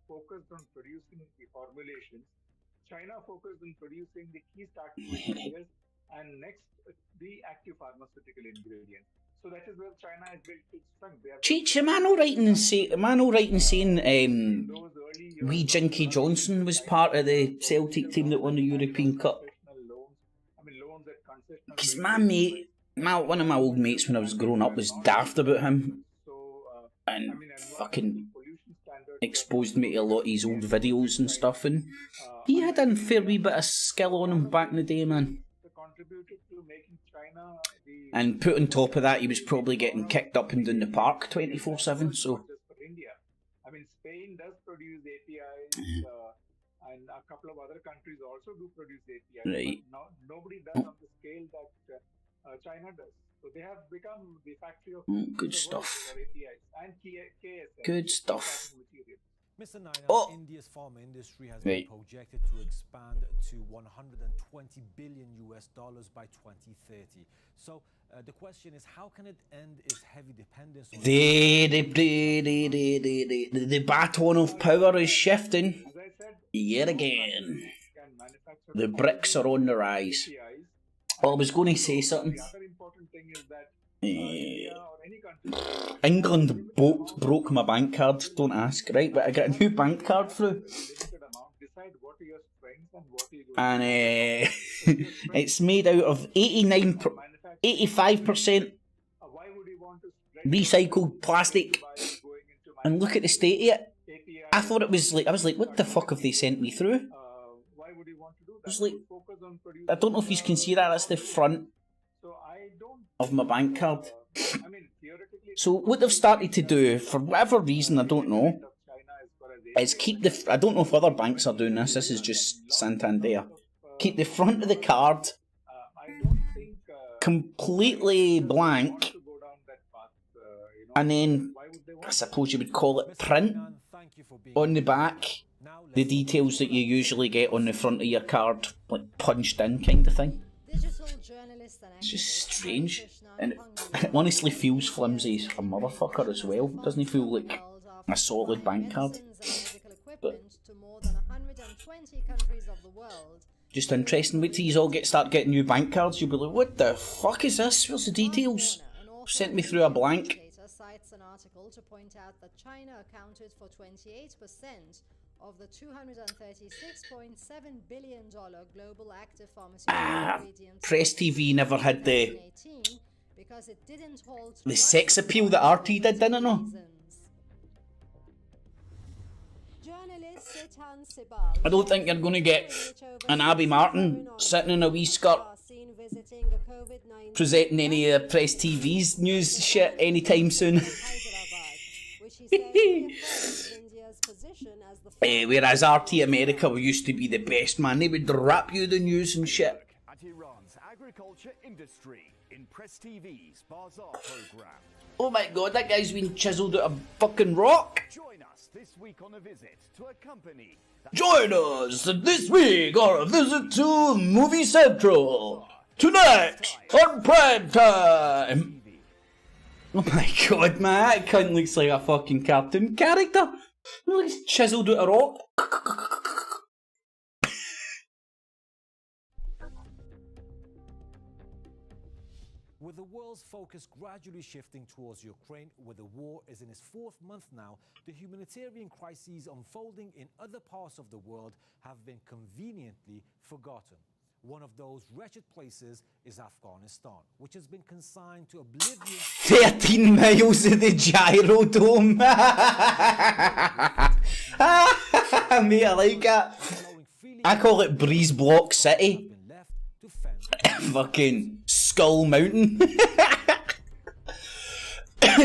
focused on producing the formulations, China focused on producing the key starting materials and next the active pharmaceutical ingredients. So that is where China has built its strength.
Cheech, am I not right in saying wee Jinky Johnson was part of the Celtic team that won the European Cup? Because my mate, one of my old mates when I was growing up was daft about him and fucking exposed me to a lot of his old videos and stuff, and he had a fair wee bit of skill on him back in the day, man. And put on top of that, he was probably getting kicked up and down the park 24/7. So.
Spain does produce APIs, and a couple of other countries also do produce APIs.
Right.
But nobody does on the scale that China does. So they have become the factory of
good stuff.
APIs and KSM.
Good stuff.
Mr. Naina,
Oh.
India's pharma industry has
Right.
been projected to expand to $120 billion by 2030. So the question is, how can it end its heavy dependence on
The baton of power is shifting yet again. The bricks are on the rise. Oh, I was going to say something. England broke my bank card, don't ask, right? But I got a new bank card through. And it's made out of 85% recycled plastic. And look at the state of it. I thought it was like, I was like, what the fuck have they sent me through? I was like, I don't know if you can see that, that's the front of my bank card. So what they've started to do, for whatever reason, I don't know, is keep the, I don't know if other banks are doing this is just Santander, keep the front of the card completely blank, and then, I suppose you would call it print on the back the details that you usually get on the front of your card, like punched in kind of thing. It's just strange, and it honestly feels flimsy as a motherfucker as well. It doesn't feel like a solid bank card. But just interesting. Wait till you all start getting new bank cards. You'll be like, what the fuck is this? What's the details? Sent me through a blank.
Cites an article to point out that China accounted for 28% of the $236.7 billion global active pharmaceutical ingredients.
Press TV never had the sex appeal that RT did, didn't it? No? I don't think you're going to get an Abby Martin sitting in a wee skirt presenting any of the Press TV's news shit anytime soon. Whereas RT America used to be the best, man. They would rap you the news and shit.
At Iran's agriculture industry in Press TV's Bazaar program.
Oh my god, that guy's been chiseled out of fucking rock.
Join us this week on a visit to a company.
Join us this week on a visit to Movie Central. Tonight on prime time. Oh my god, man, that cunt looks like a fucking cartoon character. He looks chiseled out of rock.
With the world's focus gradually shifting towards Ukraine, where the war is in its 4th month now, the humanitarian crises unfolding in other parts of the world have been conveniently forgotten. One of those wretched places is Afghanistan, which has been consigned to oblivion.
13 miles of the gyro dome. Mate, I like it. I call it Breeze Block City. Fucking Skull Mountain.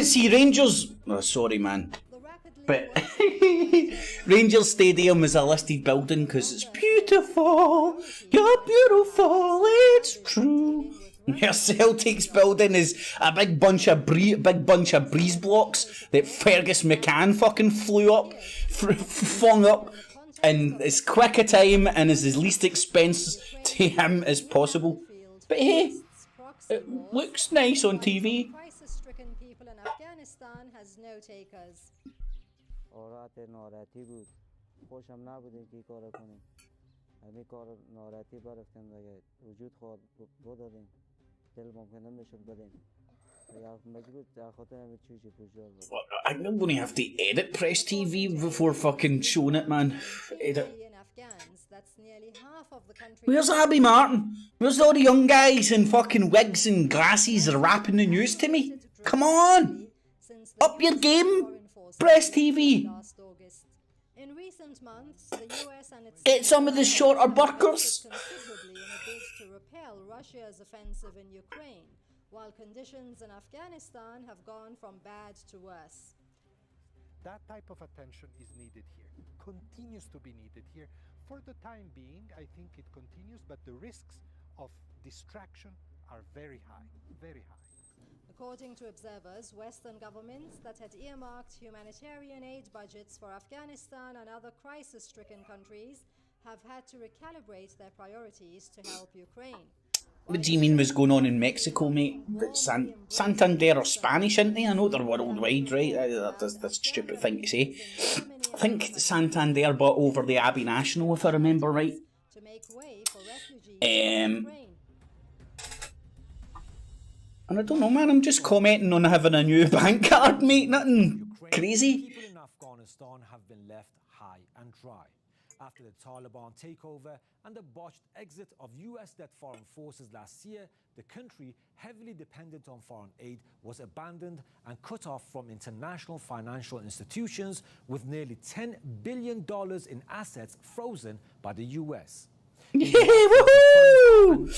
See, Rangers... Oh, sorry, man. But Rangers Stadium is a listed building because it's beautiful. You're beautiful, it's true. Your Celtics building is a big bunch of breeze blocks that Fergus McCann fucking flung up in as quick a time and as least expense to him as possible. But hey, it looks nice on TV.
Crisis-stricken people in Afghanistan has no takers.
I'm going to have to edit Press TV before fucking showing it, man. Edit. Where's Abby Martin? Where's all the young guys in fucking wigs and glasses rapping the news to me? Come on! Up your game, Press TV!
In recent months, the US and its
get some of the shorter burgers.
Considerably in a bid to repel Russia's offensive in Ukraine, while conditions in Afghanistan have gone from bad to worse.
That type of attention is needed here, continues to be needed here. For the time being, I think it continues, but the risks of distraction are very high, very high.
According to observers, Western governments that had earmarked humanitarian aid budgets for Afghanistan and other crisis-stricken countries have had to recalibrate their priorities to help Ukraine.
What do you mean was going on in Mexico, mate? Santander or Spanish, aren't they? I know they're worldwide, right? That's a stupid thing to say. I think Santander bought over the Abbey National, if I remember right. And I don't know, man, I'm just commenting on having a new bank card, mate. Nothing crazy.
People in Afghanistan have been left high and dry after the Taliban takeover and the botched exit of US-led foreign forces last year. The country, heavily dependent on foreign aid, was abandoned and cut off from international financial institutions, with nearly $10 billion in assets frozen by the US.
Yeah, woohoo!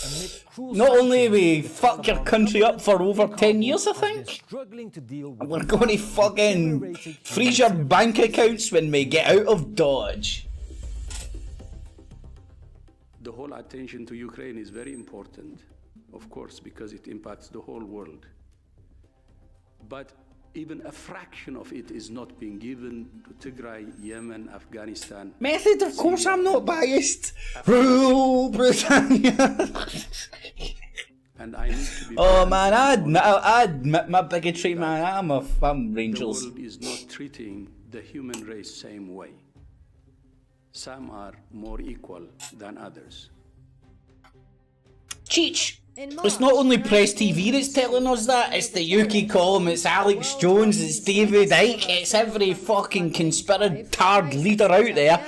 Not only we fuck your country up for over 10 years, I think, we're going to fucking freeze your bank accounts when we get out of Dodge.
The whole attention to Ukraine is very important, of course, because it impacts the whole world. But even a fraction of it is not being given to Tigray, Yemen, Afghanistan.
Method, of course, I'm not biased. Rule Britannia.
And I need to be
oh man, I admit my bigotry, man. I'm Rangers.
The world is not treating the human race same way. Some are more equal than others.
Cheech! It's not only Press TV that's telling us that, it's the UK column, it's Alex Jones, it's David Icke, it's every fucking conspiratard leader out there.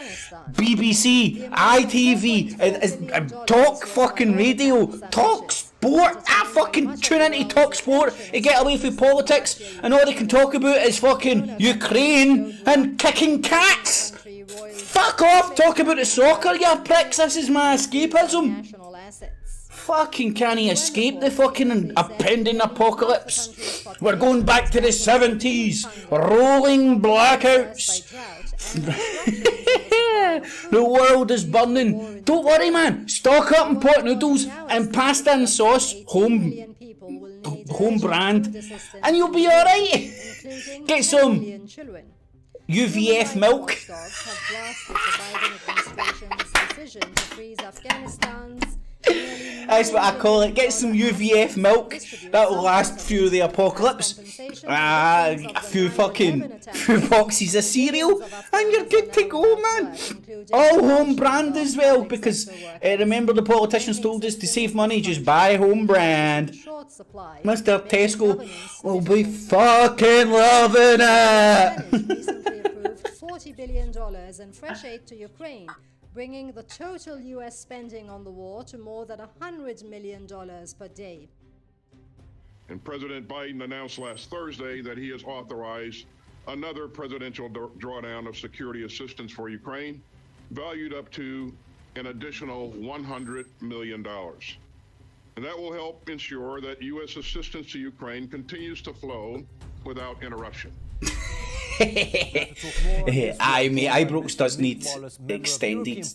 BBC, ITV, Talk fucking Radio, Talk Sport, I fucking tune into Talk Sport to get away from politics, and all they can talk about is fucking Ukraine and kicking cats! Fuck off, talk about the soccer, you pricks, this is my escapism. Fucking can't escape the fucking impending apocalypse. We're going back to the 70s, rolling blackouts. The world is burning. Don't worry, man, stock up on pot noodles and pasta and sauce, home brand, and you'll be alright. Get some UVF milk. That's what I call it. Get some UVF milk. That'll last through the apocalypse. A few boxes of cereal, and you're good to go, man. All home brand as well, because remember the politicians told us to save money, just buy home brand. Mr. Tesco will be fucking loving it.
$40 billion in fresh aid to Ukraine, bringing the total US spending on the war to more than $100 million per day.
And President Biden announced last Thursday that he has authorized another presidential drawdown of security assistance for Ukraine, valued up to an additional $100 million. And that will help ensure that U.S. assistance to Ukraine continues to flow without interruption.
Aye, mate, Ibrox does need extended,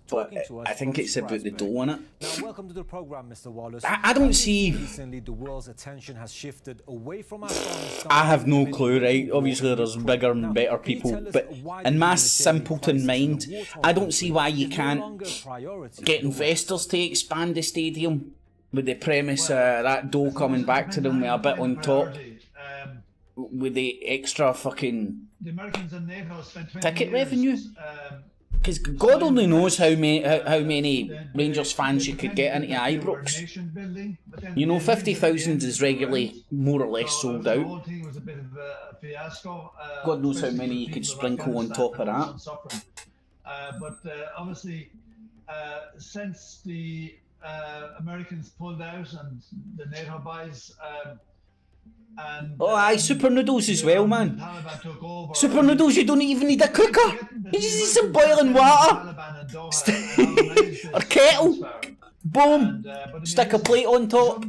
but I think it's about the dough on it.
Now, welcome to the program, Mr. Wallace.
I don't see.
Recently, the world's attention has shifted away from Afghanistan.
I have no clue, right? Obviously, there's bigger and better people, but in my simpleton mind, I don't see why you can't get investors to expand the stadium with the premise that dough coming back to them with a bit on top. With the extra fucking ticket revenue, because God only knows how many Rangers fans you could get into Ibrox. You know, 50,000 is regularly more or less sold out. God knows how many you could sprinkle on top of that.
But obviously, since the Americans pulled out and the NATO buys.
Oh aye, super noodles as well, man. Super noodles, you don't even need a cooker. You just need some boiling water. Or kettle. Boom. Stick a plate on top.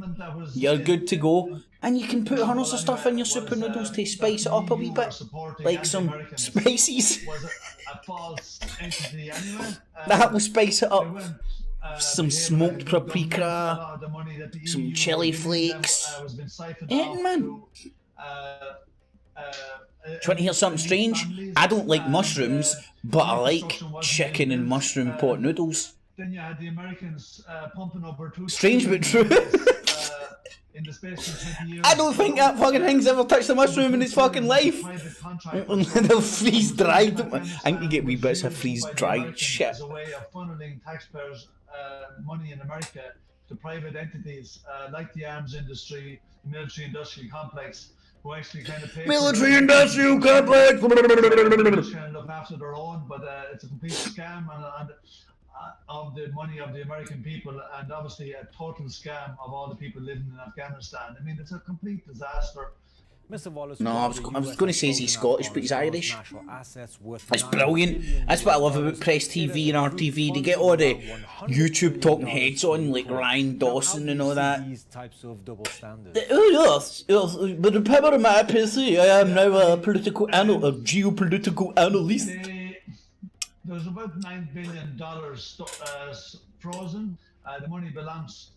You're good to go. And you can put hundreds of stuff in your super noodles to spice it up a wee bit. Like some spices. That will spice it up. some smoked paprika, some chili flakes. Eating, man. Trying to hear something strange? I don't like mushrooms, but I like chicken and mushroom pot noodles.
Then you had the Americans pumping over two.
Strange but true.
In the space of 20 years.
I don't think that fucking thing's ever touched a mushroom in its fucking life. They'll freeze dried. I think you get wee bits of freeze dried shit.
As a way of funneling taxpayers' money in America to private entities like the arms industry, the military industrial complex, who actually kind of pay
military industrial complex.
Kind of look after their own, but it's a complete scam and of the money of the American people, and obviously a total scam of all the people living in Afghanistan. I mean, it's a complete disaster.
Mr. Wallace,
no, I was going to say he's Scottish, but he's Irish. It's brilliant. That's what I love about Press TV and RTV. They get all the YouTube talking heads on, like Ryan Dawson and all that. Oh yes, with the power of my PC, I am now a geopolitical analyst.
There's about $9 billion frozen. The money belongs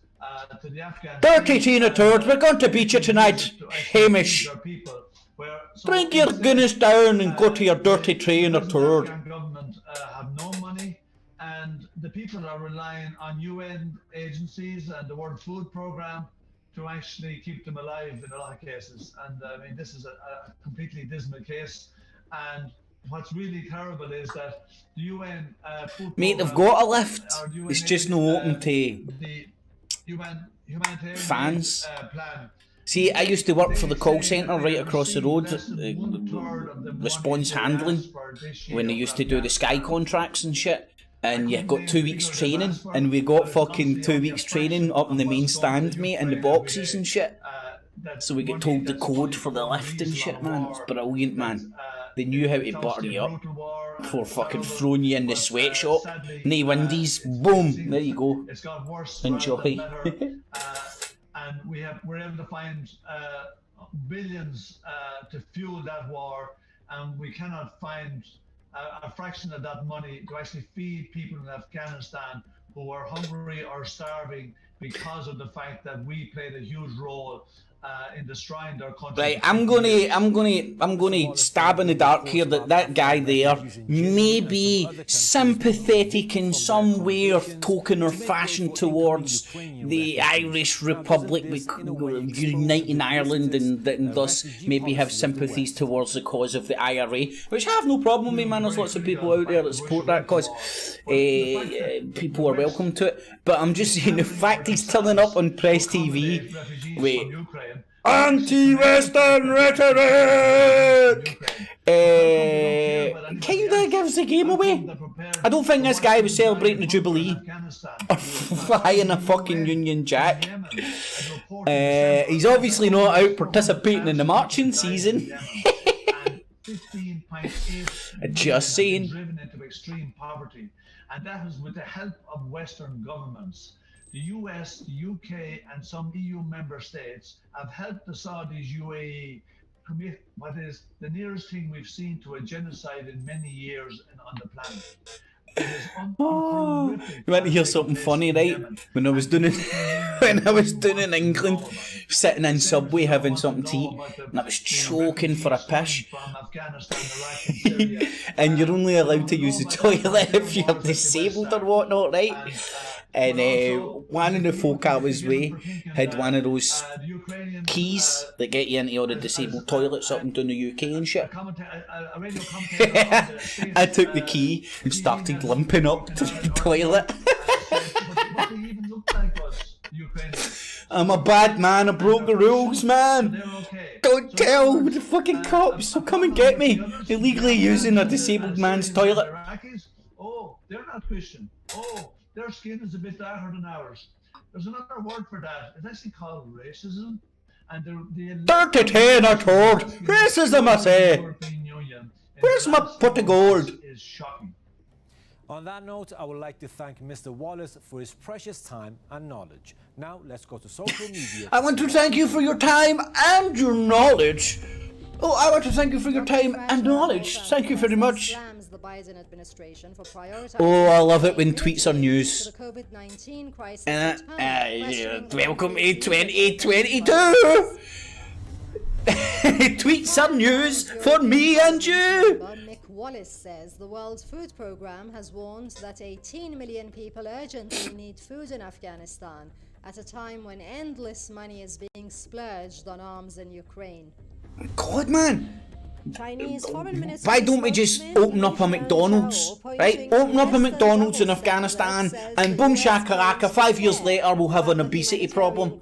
to the Afghan.
Dirty Tina Turd, we're going to beat you tonight, Hamish. Bring your Guinness down and go to your dirty train or turd.
The Afghan government have no money, and the people are relying on UN agencies and the World Food Programme to actually keep them alive in a lot of cases. And I mean, this is a completely dismal case. And what's really terrible is that the UN
mate, they've got a lift. It's just no open to
the humanitarian
fans.
Plan.
See, I used to work for the call centre right across the road, response handling, when they used to do the Sky contracts and shit. And you got 2 weeks training, and we got fucking 2 weeks training up in the main stand, mate, in the boxes and shit. So we get told the code for the lift and shit, man. It's brilliant, man. They knew how to butter you up before fucking throwing you in the sweatshop. Nae windies, boom, there you go.
It's got worse.
Enjoy.
And we're able to find billions to fuel that war, and we cannot find a fraction of that money to actually feed people in Afghanistan who are hungry or starving because of the fact that we played a huge role in destroying their country.
Right, I'm gonna stab in the dark here that guy there may be sympathetic in some way or token or fashion towards the Irish Republic, uniting Ireland, and thus maybe have sympathies towards the cause of the IRA, which I have no problem with, man. There's lots of people out there that support that cause. People are welcome to it, but I'm just saying the fact he's turning up on Press TV with anti-Western rhetoric kinda gives the game away. I don't think this guy was celebrating the Jubilee or flying a fucking Union Jack. He's obviously not out participating in the marching season. Just saying.
Driven into extreme poverty, and that is with the help of Western governments. The US, the UK, and some EU member states have helped the Saudis, UAE, commit what is the nearest thing we've seen to a genocide in many years on the planet.
Oh, you want to hear something funny, right? When I was doing it, in England, sitting in Subway having something to eat, and I was choking for a piss. And you're only allowed to use the toilet if you're disabled or whatnot, right? And one of the folk I was with had one of those keys that get you into all the disabled toilets up and down the UK and shit. I took the key and started limping up to the toilet. I'm a bad man, I broke the rules, man. Don't tell the fucking cops, they'll come and get me. Illegally using a disabled man's toilet.
Oh, they're not Christian. Oh, their skin is a bit darker than ours. There's another word for that. It's actually called racism. And
dirty Tina Turd! Racism, I say! Where's my pot of gold?
Is shocking.
On that note, I would like to thank Mr. Wallace for his precious time and knowledge. Now, let's go to social media.
I want to thank you for your time and your knowledge. Oh, I want to thank you for your time and knowledge. Thank you very much. Oh, I love it when tweets are news. Welcome to 2022. Tweets are news for me and you.
Mick Wallace says the World Food Programme has warned that 18 million people urgently need food in Afghanistan at a time when endless money is being splurged on arms in Ukraine.
God, man.
Chinese Foreign Minister
Why don't we just open up a McDonald's, right? Open up a McDonald's in Afghanistan and boom shakalaka, 5 years later we'll have an obesity problem.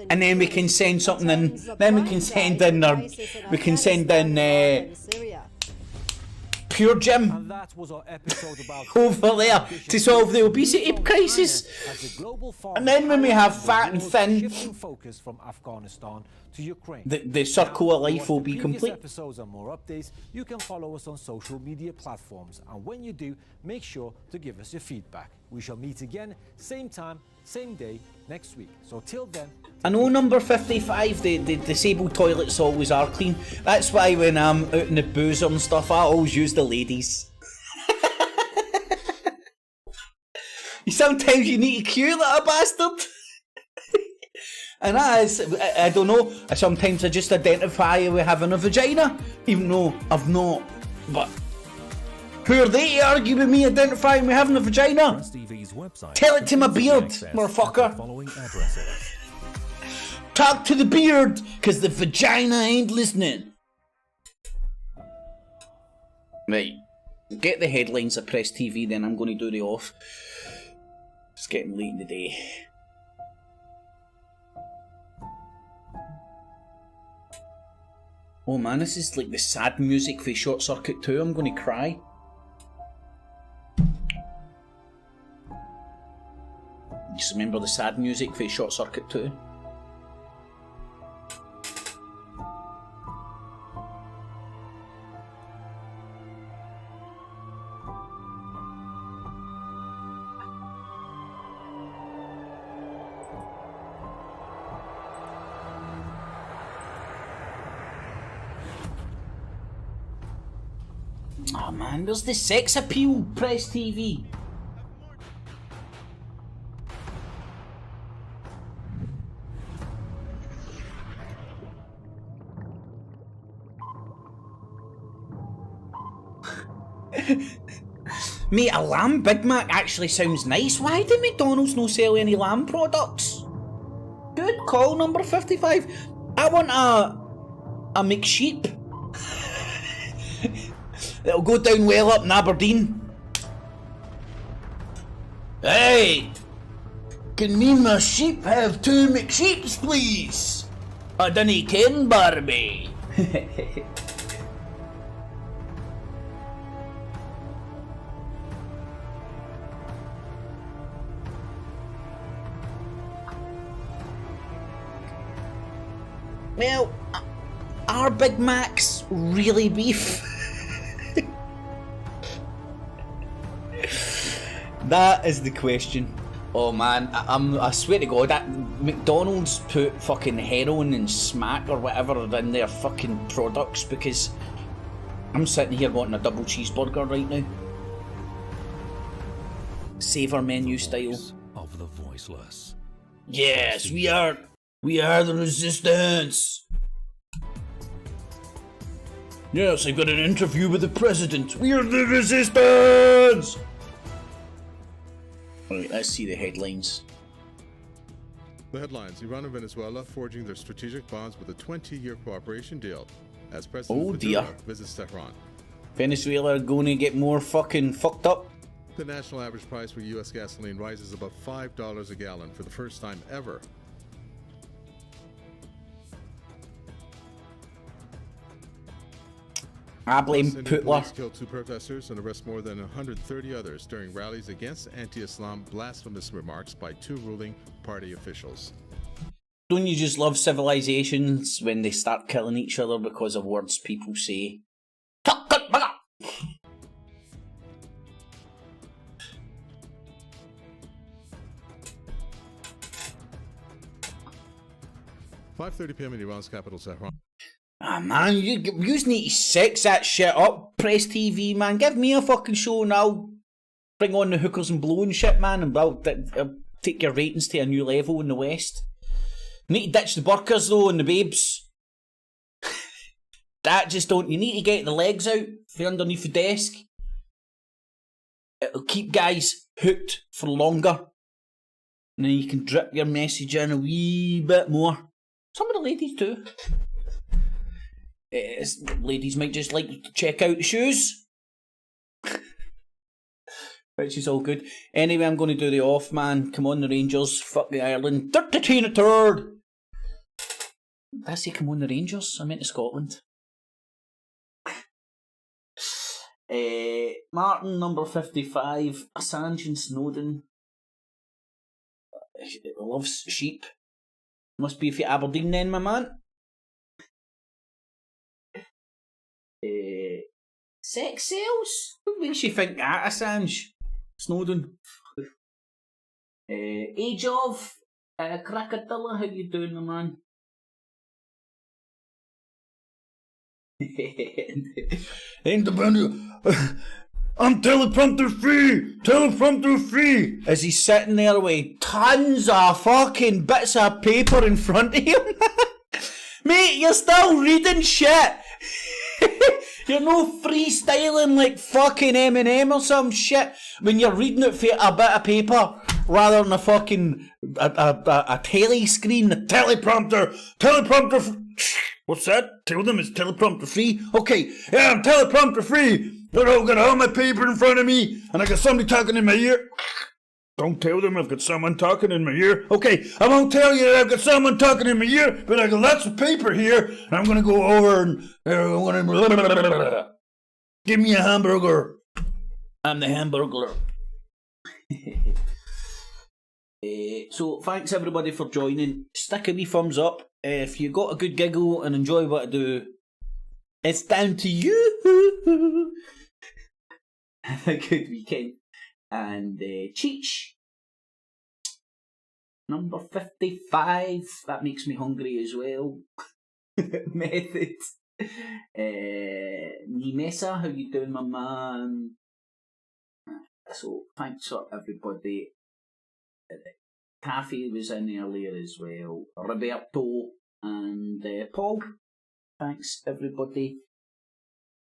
And then we can send something in, then we can send in Pure Gym over there to solve the obesity crisis. And then when we have fat and thin,
from Afghanistan to Ukraine.
The circle of life will be complete.
Episodes and more updates, you can follow us on social media platforms, and when you do, make sure to give us your feedback. We shall meet again, same time, same day, next week. So till then,
I know number 55, the disabled toilets always are clean. That's why when I'm out in the boozer and stuff, I always use the ladies. Sometimes you need to cure that a bastard. And I don't know, sometimes I just identify with having a vagina, even though I've not. But who are they to argue with me identifying with having a vagina? Tell it to my beard, motherfucker. Talk to the beard, because the vagina ain't listening. Right, get the headlines of Press TV, then I'm going to do the off. It's getting late in the day. Oh man, this is like the sad music for Short Circuit 2. I'm going to cry. Just remember the sad music for Short Circuit 2. Oh man, where's the sex appeal, Press TV? Mate, a lamb Big Mac actually sounds nice. Why do McDonald's no sell any lamb products? Good call, number 55. I want a McSheep. It'll go down well up in Aberdeen. Hey! Can me and my sheep have 2 McSheeps, please? I dunno ken, Barbie. Well, are Big Macs really beef? That is the question. Oh man, I swear to God, that McDonald's put fucking heroin and smack or whatever in their fucking products, because I'm sitting here wanting a double cheeseburger right now. Savour menu style.
Of the voiceless.
Yes, we are the resistance. Yes, I got an interview with the president. We are the resistance. Alright, let's see the headlines.
The headlines: Iran and Venezuela forging their strategic bonds with a 20-year cooperation deal as President Maduro visits Tehran.
Venezuela are going to get more fucking fucked up.
The national average price for U.S. gasoline rises above $5 a gallon for the first time ever.
I blame Putler.
Police killed 2 protesters and arrest more than 130 others during rallies against anti-Islam blasphemous remarks by 2 ruling party officials.
Don't you just love civilizations when they start killing each other because of words people say?
.30 p.m. in Iran's capital, Tehran.
Ah, man, you need to sex that shit up, Press TV, man. Give me a fucking show and I'll bring on the hookers and blow and shit, man, and I'll take your ratings to a new level in the West. You need to ditch the burkers, though, and the babes. That just don't... You need to get the legs out from underneath the desk. It'll keep guys hooked for longer. And then you can drip your message in a wee bit more. Some of the ladies too. Ladies might just like to check out the shoes. Which is all good. Anyway, I'm going to do the off, man. Come on, the Rangers. Fuck the Ireland. 32 and a third. Did I say come on, the Rangers? I meant to Scotland. Martin, number 55. Assange and Snowden. Loves sheep. Must be from Aberdeen then, my man. Sex sales? What makes you think that, Assange? Snowden. Age of Krakatilla, how you doing, my man? Independent. I'm teleprompter free! Teleprompter free! As he's sitting there with tons of fucking bits of paper in front of him. Mate, you're still reading shit! You're no freestyling like fucking Eminem or some shit when you're reading it for a bit of paper rather than a fucking a telly screen, a teleprompter. What's that? Tell them it's teleprompter free. Okay, yeah, I'm teleprompter free. I've got all my paper in front of me and I got somebody talking in my ear. Don't tell them I've got someone talking in my ear. Okay, I won't tell you that I've got someone talking in my ear, but I got lots of paper here, and I'm going to go over and give me a hamburger. I'm the hamburger. So, thanks everybody for joining. Stick a wee thumbs up. If you got a good giggle and enjoy what I do, it's down to you. Have a good weekend. And Cheech, number 55, that makes me hungry as well. Method. Nimesa, how you doing, my man? So, thanks for everybody. Taffy was in earlier as well. Roberto and Paul. Thanks, everybody.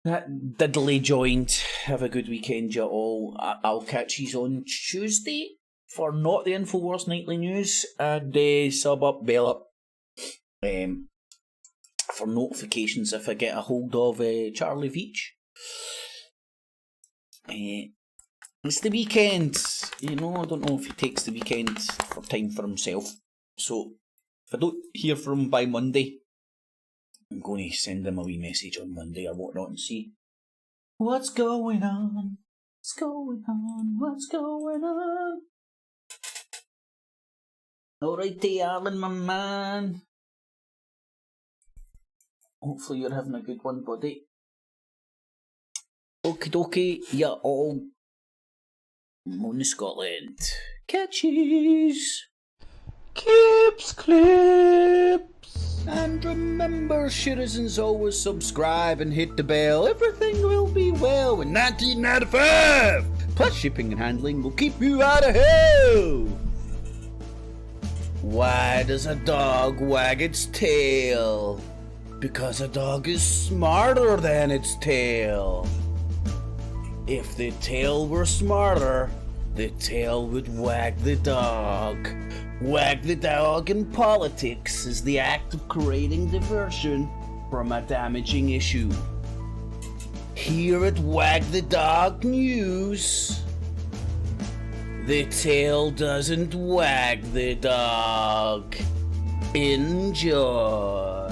That diddly joined. Have a good weekend, you all. I'll catch yous on Tuesday for Not the Infowars Nightly News and sub up, bell up for notifications if I get a hold of Charlie Veach. It's the weekend. You know, I don't know if he takes the weekend for time for himself. So, if I don't hear from him by Monday, I'm going to send him a wee message on Monday or whatnot and see what's going on. What's going on? What's going on? Alrighty, Alan, my man. Hopefully you're having a good one, buddy. Okie dokie, you're all Moon Scotland. Catches. Clips, clips. And remember, citizens, always subscribe and hit the bell. Everything will be well in 1995. Plus, shipping and handling will keep you out of hell. Why does a dog wag its tail? Because a dog is smarter than its tail. If the tail were smarter, the tail would wag the dog. Wag the dog in politics is the act of creating diversion from a damaging issue. Here at Wag the Dog News, the tail doesn't wag the dog. Enjoy.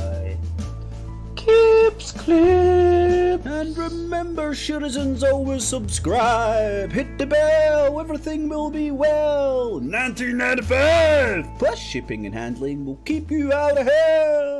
Clips, clip. And remember, citizens, always subscribe. Hit the bell, everything will be well. 1995. Plus, shipping and handling will keep you out of hell.